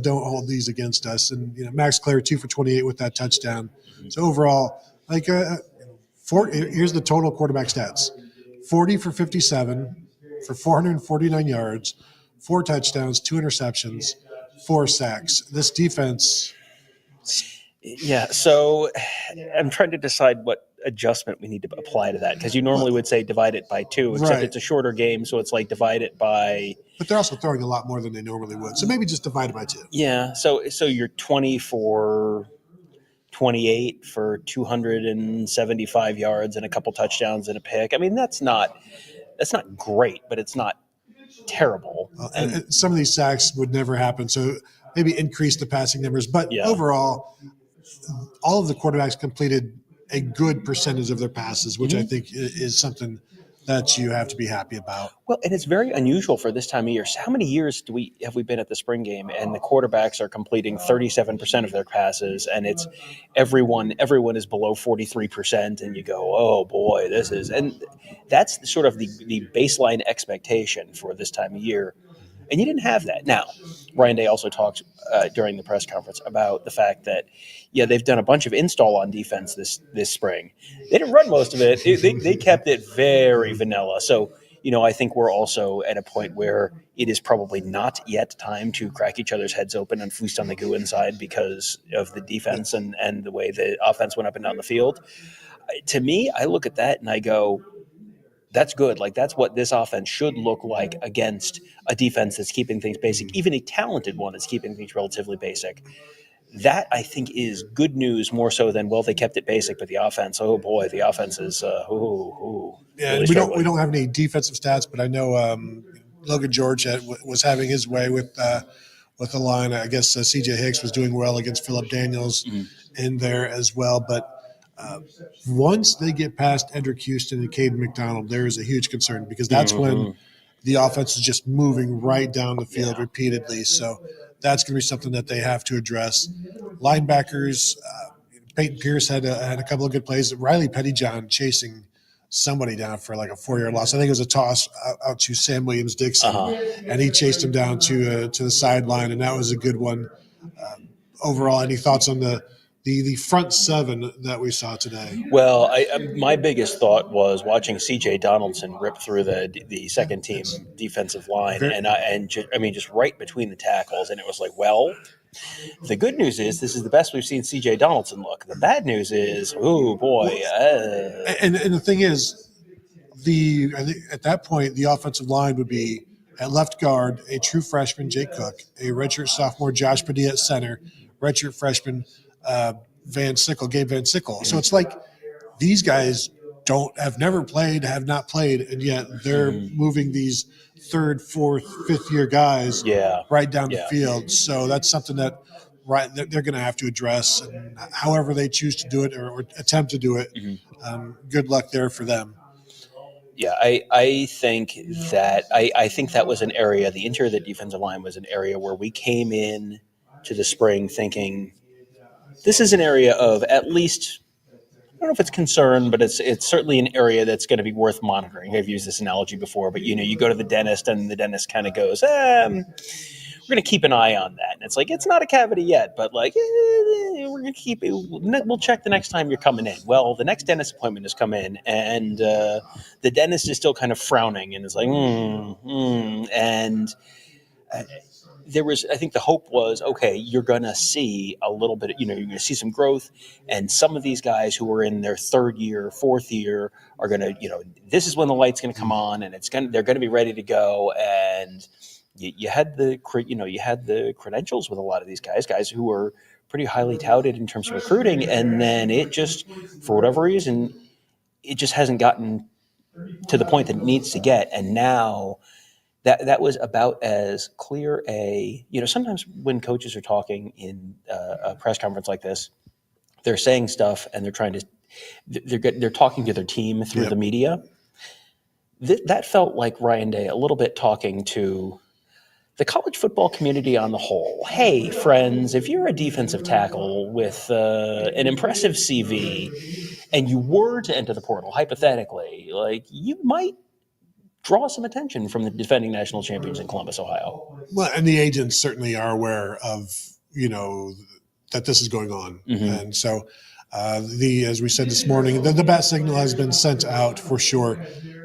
Don't hold these against us. And Max Clare, 2 for 28 with that touchdown. So overall, here's the total quarterback stats: 40 for 57 for 449 yards, 4 touchdowns, 2 interceptions, 4 sacks. This defense. Yeah, so I'm trying to decide what adjustment we need to apply to that, because you normally would say divide it by 2, except it's a shorter game, so it's like divide it by. But they're also throwing a lot more than they normally would, so maybe just divide it by 2. Yeah, so you're 20 for 28 for 275 yards and a couple touchdowns and a pick. I mean, that's not great, but it's not terrible. And some of these sacks would never happen, so maybe increase the passing numbers. But overall, all of the quarterbacks completed a good percentage of their passes, which I think is something that you have to be happy about. Well, and it's very unusual for this time of year. So how many years have we been at the spring game and the quarterbacks are completing 37% of their passes, and it's everyone is below 43%, and you go, oh boy, and that's sort of the baseline expectation for this time of year. And you didn't have that. Now, Ryan Day also talked during the press conference about the fact that, they've done a bunch of install on defense this spring. They didn't run most of it. They kept it very vanilla. So, I think we're also at a point where it is probably not yet time to crack each other's heads open and feast on the goo inside because of the defense and the way the offense went up and down the field. To me, I look at that and I go, that's good. Like, that's what this offense should look like against a defense that's keeping things basic. Even a talented one that's keeping things relatively basic. That, I think, is good news more so than, they kept it basic, but the offense, oh boy, the offense is, Yeah, really we don't have any defensive stats, but I know Logan George was having his way with the line. I guess C.J. Hicks was doing well against Phillip Daniels in there as well, but once they get past Edric Houston and Caden McDonald, there is a huge concern, because that's when the offense is just moving right down the field repeatedly. So that's going to be something that they have to address. Linebackers, Peyton Pierce had a couple of good plays. Riley Pettyjohn chasing somebody down for like a 4-yard loss. I think it was a toss out to Sam Williams-Dixon, and he chased him down to the sideline, and that was a good one. Overall, any thoughts on the front 7 that we saw today? Well, my biggest thought was watching C.J. Donaldson rip through the second team defensive line, just right between the tackles, and it was like, well, the good news is this is the best we've seen C.J. Donaldson look. The bad news is, oh boy, and the thing is, I think at that point the offensive line would be at left guard a true freshman Jake Cook, a redshirt sophomore Josh Padilla at center, redshirt freshman Gabe Van Sickle. So it's like these guys have never played, have not played, and yet they're moving these third, fourth, fifth year guys right down the field. So that's something that they're going to have to address, and however they choose to do it or attempt to do it. Good luck there for them. Yeah, I think that I think that was an area. The interior of the defensive line was an area where we came in to the spring thinking this is an area of at least, I don't know if it's concern, but it's certainly an area that's going to be worth monitoring. I've used this analogy before, but you go to the dentist and the dentist kind of goes, we're going to keep an eye on that. And it's like, it's not a cavity yet, but like, we're going to keep it. We'll check the next time you're coming in. Well, the next dentist appointment has come in, and the dentist is still kind of frowning and is like, and there was, I think the hope was, okay, you're going to see a little bit, you're going to see some growth. And some of these guys who are in their third year, fourth year are going to, this is when the light's going to come on, and they're going to be ready to go. And you had the credentials with a lot of these guys who were pretty highly touted in terms of recruiting. And then it just, for whatever reason, it just hasn't gotten to the point that it needs to get. And now that was about as clear sometimes when coaches are talking in a press conference like this, they're saying stuff and they're talking to their team through the media. That felt like Ryan Day a little bit talking to the college football community on the whole. Hey, friends, if you're a defensive tackle with an impressive CV and you were to enter the portal, hypothetically, like you might draw some attention from the defending national champions in Columbus, Ohio. Well, and the agents certainly are aware of, that this is going on. And so as we said this morning, the bat signal has been sent out for sure.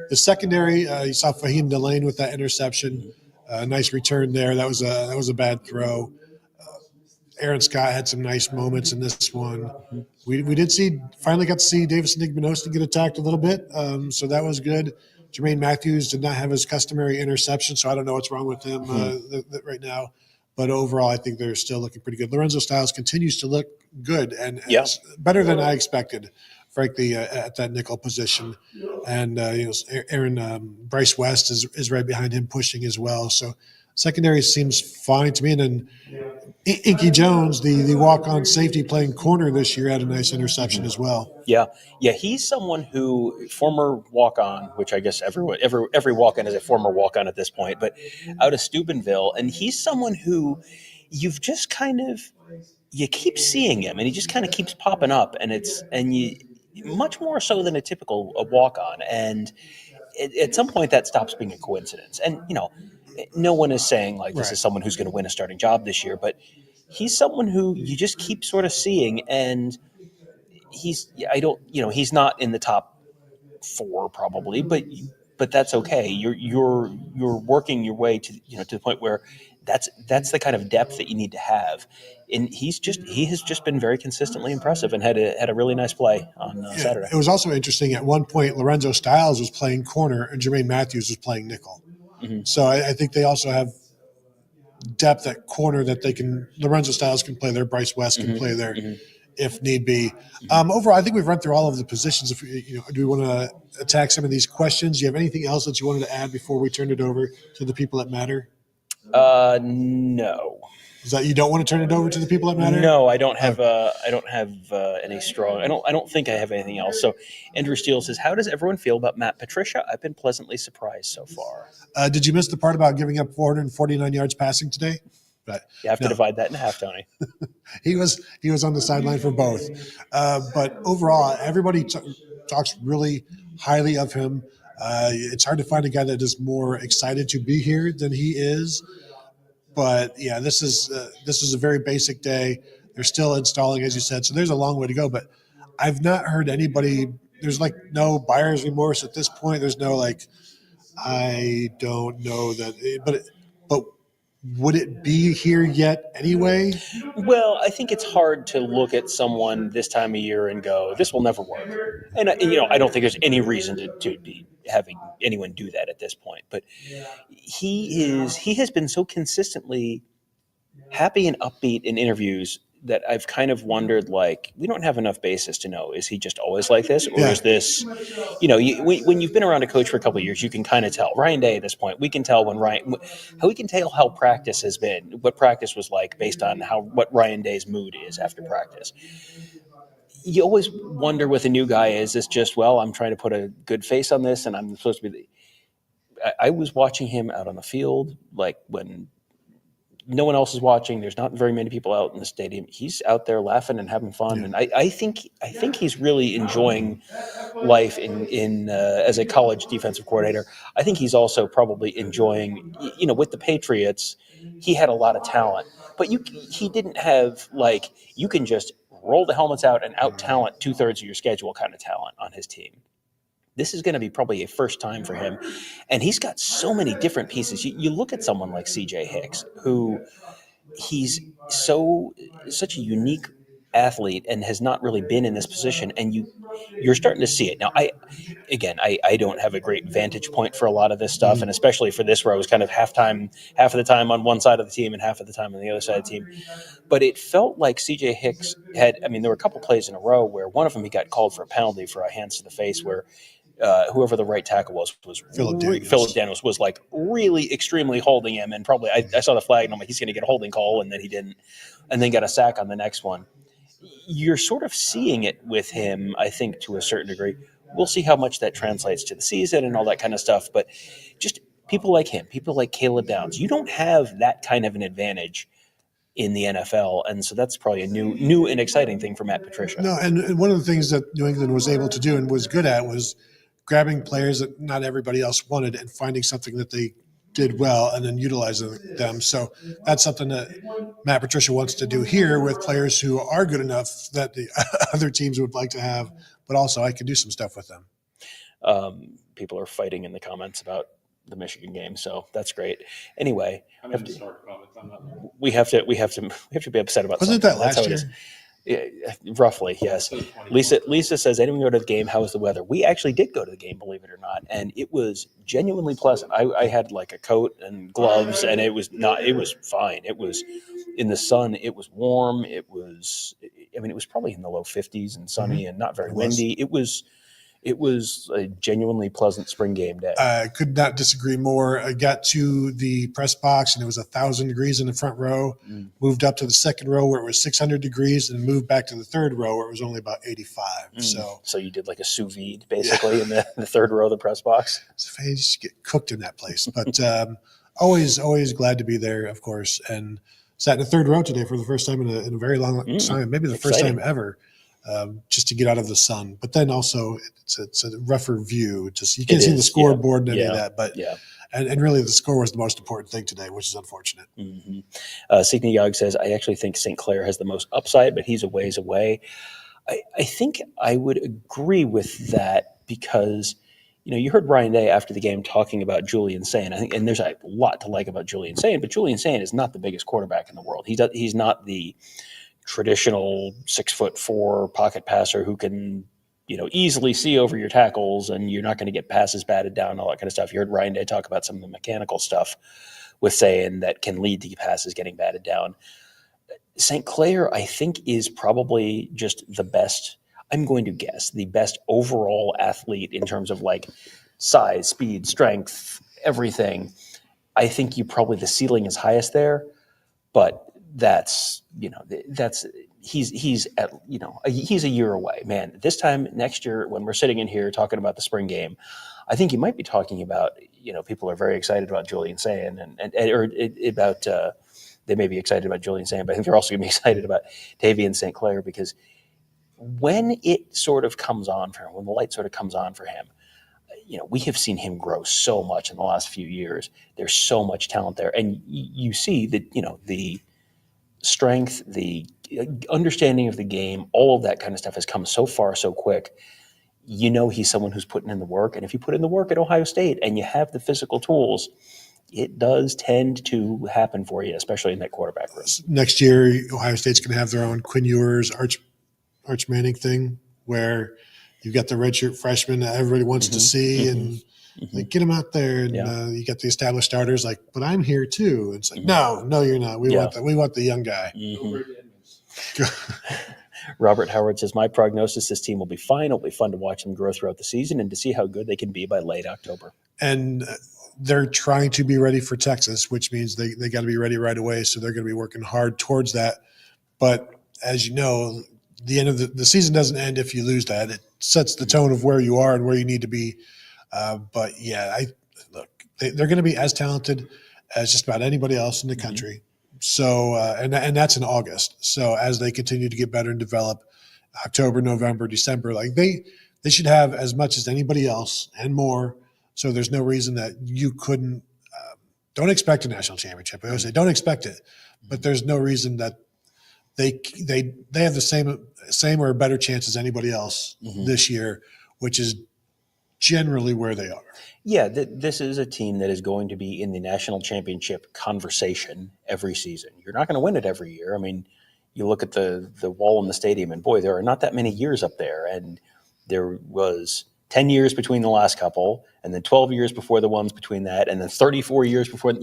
The secondary, you saw Fahim Delane with that interception. Nice return there. That was a bad throw. Aaron Scott had some nice moments in this one. We finally got to see Davis Nigmanostin get attacked a little bit. So that was good. Jermaine Matthews did not have his customary interception, so I don't know what's wrong with him right now. But overall, I think they're still looking pretty good. Lorenzo Styles continues to look good and better than I expected, frankly, at that nickel position. And Aaron Bryce West is right behind him pushing as well. So secondary seems fine to me. And then Inky Jones, the walk-on safety playing corner this year, had a nice interception as well. Yeah, he's someone who former walk-on, which I guess every walk-on is a former walk-on at this point, but out of Steubenville, and he's someone who you've just you keep seeing him, and he just kind of keeps popping up, and you much more so than a typical walk-on, and at some point that stops being a coincidence, and no one is saying like this is someone who's going to win a starting job this year, but he's someone who you just keep sort of seeing, and he's not in the top 4 probably, but that's okay. You're working your way to the point where that's the kind of depth that you need to have, and he has just been very consistently impressive and had a really nice play on Saturday. It was also interesting. At one point, Lorenzo Styles was playing corner and Jermaine Matthews was playing nickel. So I think they also have depth at corner that Lorenzo Styles can play there, Bryce West can play there if need be. Overall, I think we've run through all of the positions. If do we want to attack some of these questions? Do you have anything else that you wanted to add before we turn it over to the people that matter? No. Is that you don't want to turn it over to the people that matter? No, I don't have. Any strong. I don't think I have anything else. So, Andrew Steele says, "How does everyone feel about Matt Patricia? I've been pleasantly surprised so far." Did you miss the part about giving up 449 yards passing today? But you have to divide that in half, Tony. He was on the sideline for both. But overall, everybody talks really highly of him. It's hard to find a guy that is more excited to be here than he is. But yeah, this is a very basic day. They're still installing, as you said, so there's a long way to go. But I've not heard anybody. There's like no buyer's remorse at this point. There's no I don't know that, but would it be here yet anyway? Well, I think it's hard to look at someone this time of year and go, this will never work. And I don't think there's any reason to be having anyone do that at this point. But he has been so consistently happy and upbeat in interviews that I've kind of wondered, like, we don't have enough basis to know, is he just always like this? Or is this, when you've been around a coach for a couple of years, you can kind of tell. Ryan Day at this point, we can tell how we can tell how practice has been, what practice was like based on what Ryan Day's mood is after practice. You always wonder with a new guy, is this just, well, I'm trying to put a good face on this and I'm supposed to be I was watching him out on the field, like when no one else is watching. There's not very many people out in the stadium. He's out there laughing and having fun, and I think he's really enjoying life in as a college defensive coordinator. I think he's also probably enjoying, with the Patriots, he had a lot of talent, but he didn't have, like, you can just roll the helmets out and out talent 2/3 of your schedule kind of talent on his team. This is going to be probably a first time for him. And he's got so many different pieces. You look at someone like CJ Hicks, who he's such a unique athlete and has not really been in this position. And you're starting to see it. Now, I don't have a great vantage point for a lot of this stuff. And especially for this, where I was kind of half of the time on one side of the team and half of the time on the other side of the team. But it felt like CJ Hicks there were a couple plays in a row where one of them he got called for a penalty for a hands to the face, where whoever the right tackle was Philip Daniels was like really extremely holding him, and probably I saw the flag and I'm like, he's going to get a holding call, and then he didn't, and then got a sack on the next one. You're sort of seeing it with him, I think, to a certain degree. We'll see how much that translates to the season and all that kind of stuff, but just people like him, people like Caleb Downs, you don't have that kind of an advantage in the NFL, and so that's probably a new and exciting thing for Matt Patricia. No, and one of the things that New England was able to do and was good at was grabbing players that not everybody else wanted and finding something that they did well and then utilizing them. So that's something that Matt Patricia wants to do here with players who are good enough that the other teams would like to have, but also I can do some stuff with them. People are fighting in the comments about the Michigan game, so that's great. Anyway, we have to be upset about. Wasn't that last year? Yeah, roughly, yes. Lisa says, anyone go to the game? How was the weather? We actually did go to the game, believe it or not, and it was genuinely pleasant. I had like a coat and gloves, and it was fine. It was in the sun. It was warm. It was probably in the low 50s and sunny and not very windy. It was a genuinely pleasant spring game day. I could not disagree more. I got to the press box and it was 1,000 degrees in the front row, moved up to the second row where it was 600 degrees, and moved back to the third row where it was only about 85. So you did like a sous vide basically in the third row of the press box? So you just get cooked in that place. But always glad to be there, of course. And sat in the third row today for the first time in a very long time, maybe the first time ever. Just to get out of the sun, but then also it's a rougher view. Just you can't see the scoreboard and any of that, but and really the score was the most important thing today, which is unfortunate. Signy Yog says, I actually think St. Clair has the most upside, but he's a ways away. I think I would agree with that because you heard Ryan Day after the game talking about Julian Sayin. I think, and there's a lot to like about Julian Sayin, but Julian Sayin is not the biggest quarterback in the world. He's not the traditional 6'4" pocket passer who can, easily see over your tackles, and you're not going to get passes batted down, all that kind of stuff. You heard Ryan Day talk about some of the mechanical stuff with saying that can lead to passes getting batted down. St. Clair, I think, is probably just the best. I'm going to guess the best overall athlete in terms of like size, speed, strength, everything. I think the ceiling is highest there, but he's a year away, man. This time next year, when we're sitting in here talking about the spring game, I think you might be talking about, people are very excited about Julian Sayin they may be excited about Julian Sayin, but I think they're also going to be excited about Tavian St. Clair, because when it sort of comes on for him, when the light sort of comes on for him, we have seen him grow so much in the last few years. There's so much talent there. And you see that, the strength, the understanding of the game, all of that kind of stuff has come so far, so quick. He's someone who's putting in the work. And if you put in the work at Ohio State and you have the physical tools, it does tend to happen for you, especially in that quarterback room. Next year, Ohio State's going to have their own Quinn Ewers, Arch Manning thing, where you've got the redshirt freshman that everybody wants to see, and get them out there. And you got the established starters like, but I'm here too. It's like, no, you're not. We want the young guy. Robert Howard says, my prognosis, this team will be fine. It'll be fun to watch them grow throughout the season and to see how good they can be by late October. And they're trying to be ready for Texas, which means they got to be ready right away. So they're going to be working hard towards that. But as you know, the end of the season doesn't end if you lose that. It sets the tone of where you are and where you need to be. But yeah, they're going to be as talented as just about anybody else in the country. So, and that's in August. So as they continue to get better and develop, October, November, December, like they should have as much as anybody else and more. So there's no reason that you couldn't. Don't expect a national championship. I always say don't expect it, but there's no reason that they have the same or better chance as anybody else this year, which is generally where they are. Yeah, this is a team that is going to be in the national championship conversation every season. You're not going to win it every year. I mean, you look at the wall in the stadium, and boy, there are not that many years up there. And there was 10 years between the last couple, and then 12 years before the ones between that, and then 34 years before.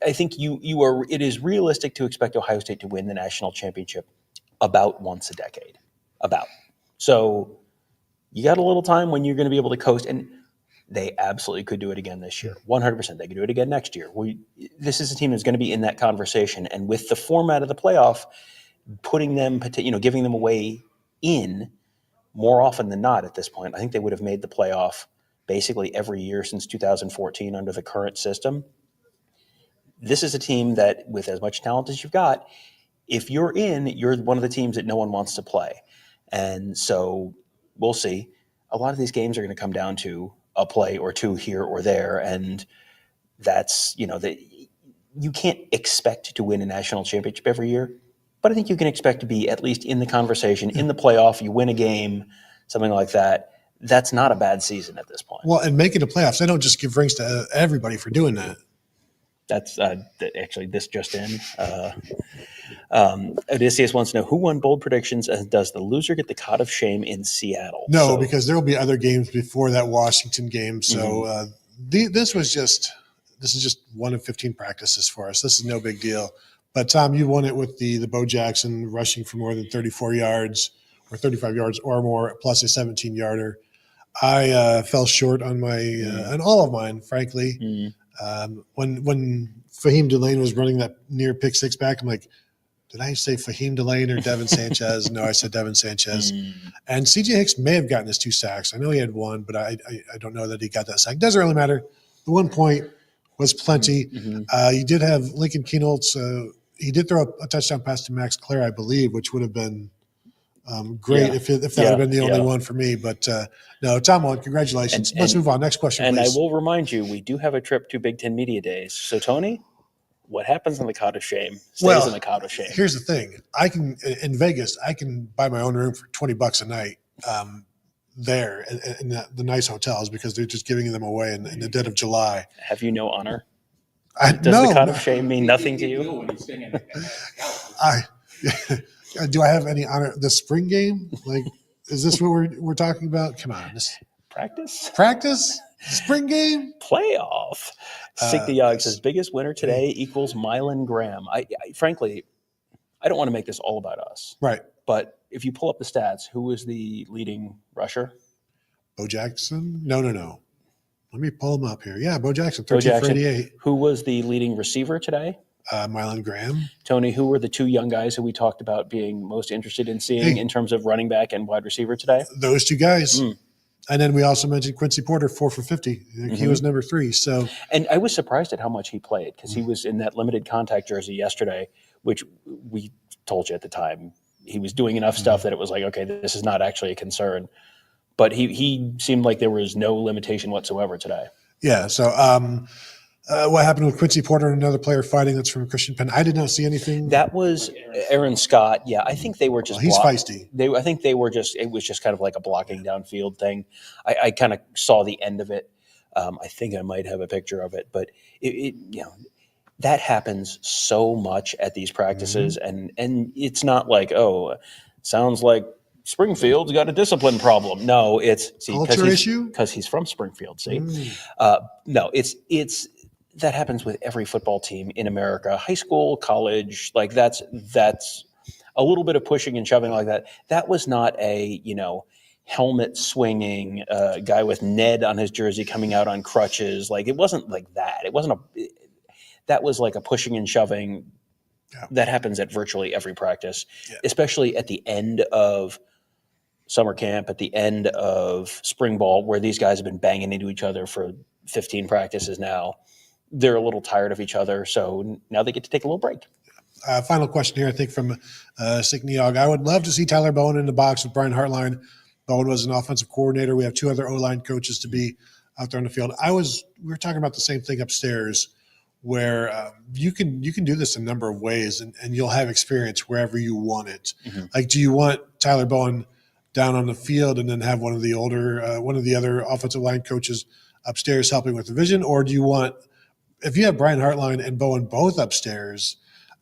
I think it is realistic to expect Ohio State to win the national championship about once a decade. So you got a little time when you're going to be able to coast, and they absolutely could do it again this year. 100%. They could do it again next year. This is a team that's going to be in that conversation. And with the format of the playoff, putting them, giving them a way in more often than not at this point, I think they would have made the playoff basically every year since 2014 under the current system. This is a team that, with as much talent as you've got, if you're in, you're one of the teams that no one wants to play. And so we'll see. A lot of these games are going to come down to a play or two here or there, and that's you can't expect to win a national championship every year, but I think you can expect to be at least in the conversation, in the playoff. You win a game, something like that. That's not a bad season at this point. Well, and making the playoffs, they don't just give rings to everybody for doing that. That's actually this just in. Odysseus wants to know who won bold predictions, and does the loser get the cot of shame in Seattle? No, because there will be other games before that Washington game. So this is just one of 15 practices for us. This is no big deal. But Tom, you won it with the Bo Jackson rushing for more than 34 yards or 35 yards or more, plus a 17-yarder. I fell short on on all of mine, frankly. When Fahim Delane was running that near pick six back, I'm like, did I say Fahim Delane or Devin Sanchez? No, I said Devin Sanchez. And C.J. Hicks may have gotten his 2 sacks. I know he had 1, but I don't know that he got that sack. Doesn't really matter. The 1 point was plenty. You did have Lincoln Kienholz. He did throw a touchdown pass to Max Clare, I believe, which would have been great if that would have been the only one for me. But no, Tom won. Congratulations. Let's move on. Next question, and please. I will remind you, we do have a trip to Big Ten Media Days. So, Tony, what happens in the cot of shame stays in the cot of shame. Here's the thing. In Vegas, I can buy my own room for $20 a night there in the nice hotels because they're just giving them away in the dead of July. Have you no honor? Does no, the cot of shame mean nothing to you? Do I have any honor? The spring game? Like, is this what we're talking about? Come on. Practice? Spring game? Playoff. Sig the Yog says, biggest winner today equals Mylan Graham. I frankly, I don't want to make this all about us. Right. But if you pull up the stats, who was the leading rusher? Bo Jackson? No. Let me pull him up here. Yeah, Bo Jackson, 13 for 88. Who was the leading receiver today? Mylan Graham. Tony, who were the 2 young guys who we talked about being most interested in seeing in terms of running back and wide receiver today? Those 2 guys. And then we also mentioned Quincy Porter, 4 for 50. He was number 3. So, and I was surprised at how much he played because he was in that limited contact jersey yesterday, which we told you at the time. He was doing enough stuff that it was like, okay, this is not actually a concern. But he seemed like there was no limitation whatsoever today. Yeah. So what happened with Quincy Porter and another player fighting that's from Christian Penn? I did not see anything. That was Aaron Scott. Yeah, I think they were just he's feisty. I think they were just – it was just kind of like a blocking downfield thing. I kind of saw the end of it. I think I might have a picture of it. But, that happens so much at these practices. And it's not like, sounds like – Springfield's got a discipline problem. No, it's culture issue because he's from Springfield. See, no, it's that happens with every football team in America, high school, college. Like that's. a little bit of pushing and shoving like that. That was not a, helmet swinging guy with Ned on his jersey coming out on crutches. Like, it wasn't like that. That was like a pushing and shoving that happens at virtually every practice, especially at the end of summer camp, at the end of spring ball, where these guys have been banging into each other for 15 practices now. They're a little tired of each other, so now they get to take a little break. Final question here, I think, from Sick Neog. I would love to see Tyler Bowen in the box with Brian Hartline. Bowen was an offensive coordinator. We have 2 other O-line coaches to be out there on the field. We were talking about the same thing upstairs, where you can do this a number of ways, and you'll have experience wherever you want it. Mm-hmm. Like, do you want Tyler Bowen down on the field and then have one of the other offensive line coaches upstairs helping with the vision, or do you want, if you have Brian Hartline and Bowen both upstairs,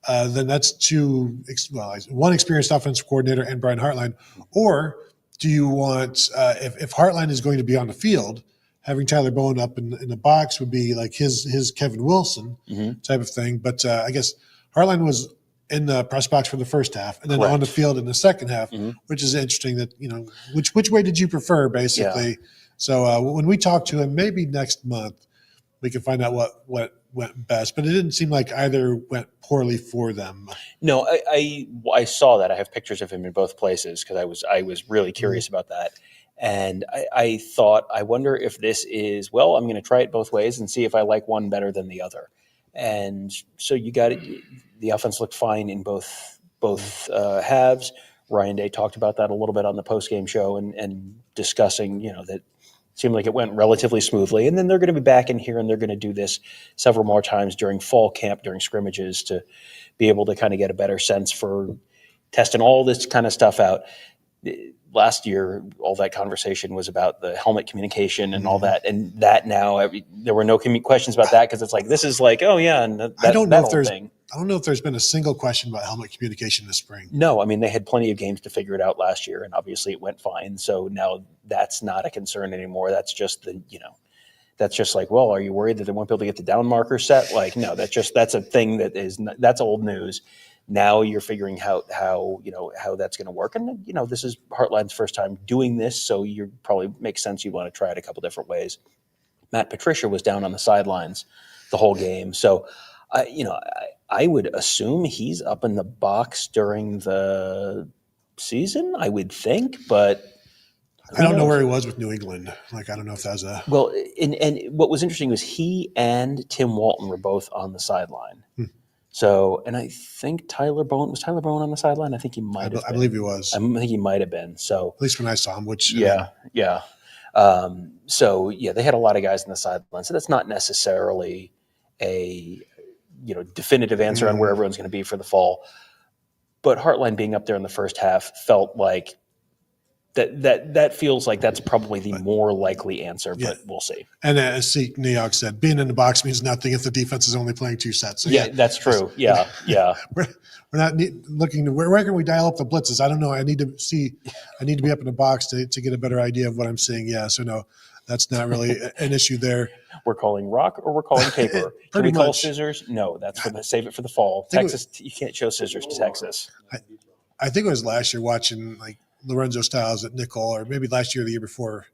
then that's one experienced offensive coordinator and Brian Hartline, or do you want if Hartline is going to be on the field, having Tyler Bowen up in the box would be like his Kevin Wilson type of thing. But I guess Hartline was in the press box for the first half and then on the field in the second half, which is interesting that, which way did you prefer, basically? Yeah. So when we talk to him, maybe next month, we can find out what went best. But it didn't seem like either went poorly for them. No, I saw that. I have pictures of him in both places because I was really curious about that. And I thought, I wonder if this is, well, I'm going to try it both ways and see if I like one better than the other. And so you got it. The offense looked fine in both halves. Ryan Day talked about that a little bit on the postgame show and discussing, that seemed like it went relatively smoothly. And then they're going to be back in here and they're going to do this several more times during fall camp, during scrimmages, to be able to kind of get a better sense for testing all this kind of stuff out. Last year, all that conversation was about the helmet communication and all that. And that now, there were no questions about that because it's like, this is like, oh yeah. And I don't know if there's been a single question about helmet communication this spring. No, I mean, they had plenty of games to figure it out last year, and obviously it went fine. So now that's not a concern anymore. That's just that's just like, well, are you worried that they won't be able to get the down marker set? Like, no, that's a thing that's old news. Now you're figuring how that's going to work. And, this is Heartline's first time doing this, so you probably makes sense you want to try it a couple different ways. Matt Patricia was down on the sidelines the whole game. So, I would assume he's up in the box during the season, I would think, but I don't know where he was with New England. Like, I don't know if that was a... Well, and what was interesting was he and Tim Walton were both on the sideline. So, and I think Tyler Bowen on the sideline? I think he might have been. I believe he was. I think he might have been. So, at least when I saw him, which... Yeah. So, they had a lot of guys on the sideline. So that's not necessarily a, definitive answer on where everyone's going to be for the fall. But Hartline being up there in the first half felt like that feels like that's probably the more likely answer, but we'll see. And as New York said, being in the box means nothing if the defense is only playing 2 sets. So that's true. Yeah. We're not looking to where can we dial up the blitzes? I don't know. I need to be up in the box to get a better idea of what I'm seeing. Yeah. So no, that's not really an issue there. We're calling rock or we're calling paper. Can we call scissors? No, that's save it for the fall. Texas, you can't show scissors to Texas. I think it was last year watching like Lorenzo Styles at nickel, or maybe last year or the year before,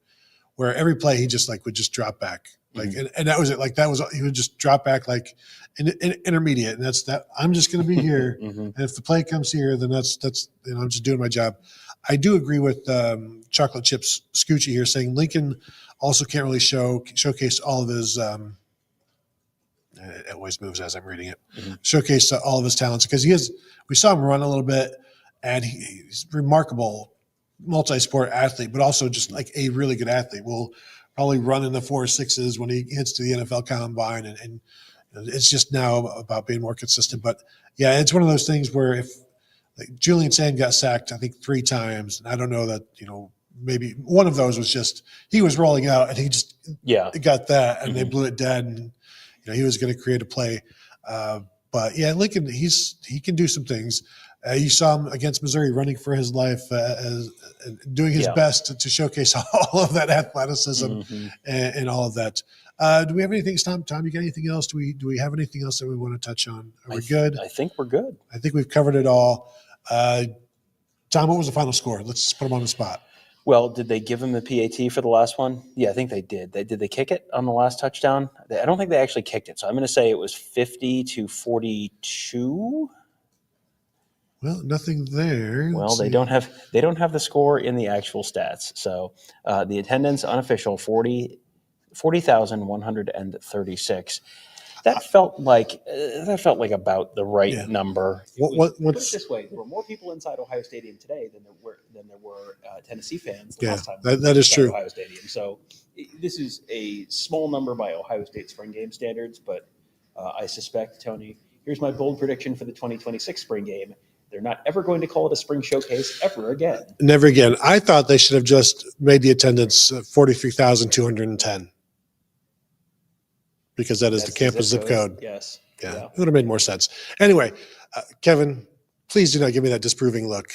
where every play he just would just drop back. And that was it. Like he would just drop back like in intermediate. And that's that. I'm just going to be here. And if the play comes here, then that's, I'm just doing my job. I do agree with Chocolate Chips Scoochie here saying Lincoln also can't really showcase all of his, it always moves as I'm reading it, showcase all of his talents because we saw him run a little bit and he's remarkable multi-sport athlete, but also just like a really good athlete. Will probably run in the 4.6s when he gets to the NFL Combine, and it's just now about being more consistent. But yeah, it's one of those things where if like Julian Sand got sacked, I think 3 times, and I don't know that maybe one of those was just he was rolling out and he just got that, and they blew it dead, and he was going to create a play. But yeah, Lincoln, he can do some things. You saw him against Missouri running for his life, doing his best to showcase all of that athleticism and all of that. Do we have anything, Tom? You got anything else? Do we have anything else that we want to touch on? Are we good? I think we're good. I think we've covered it all. Tom, what was the final score? Let's just put him on the spot. Well, did they give him a PAT for the last one? Yeah, I think they did. Did they kick it on the last touchdown? I don't think they actually kicked it. So I'm going to say it was 50-42. Well, nothing there. Well, they don't have the score in the actual stats. So the attendance unofficial 40,136. That felt like about the right number. What's Put it this way: there were more people inside Ohio Stadium today than there were Tennessee fans the last time. That is true. Ohio Stadium. So this is a small number by Ohio State spring game standards, but I suspect, Tony. Here's my bold prediction for the 2026 spring game: they're not ever going to call it a spring showcase ever again. Never again. I thought they should have just made the attendance 43,210. Because that's the campus zip code. Yes. Yeah. It would have made more sense. Anyway, Kevin, please do not give me that disproving look.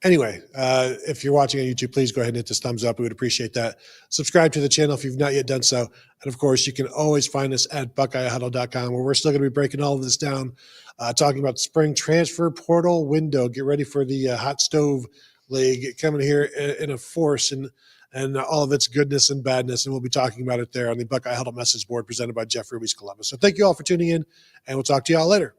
Anyway, if you're watching on YouTube, please go ahead and hit this thumbs up. We would appreciate that. Subscribe to the channel if you've not yet done so. And of course, you can always find us at BuckeyeHuddle.com, where we're still going to be breaking all of this down, talking about the spring transfer portal window. Get ready for the Hot Stove League coming here in a force and all of its goodness and badness. And we'll be talking about it there on the Buckeye Huddle message board presented by Jeff Ruby's Columbus. So thank you all for tuning in, and we'll talk to you all later.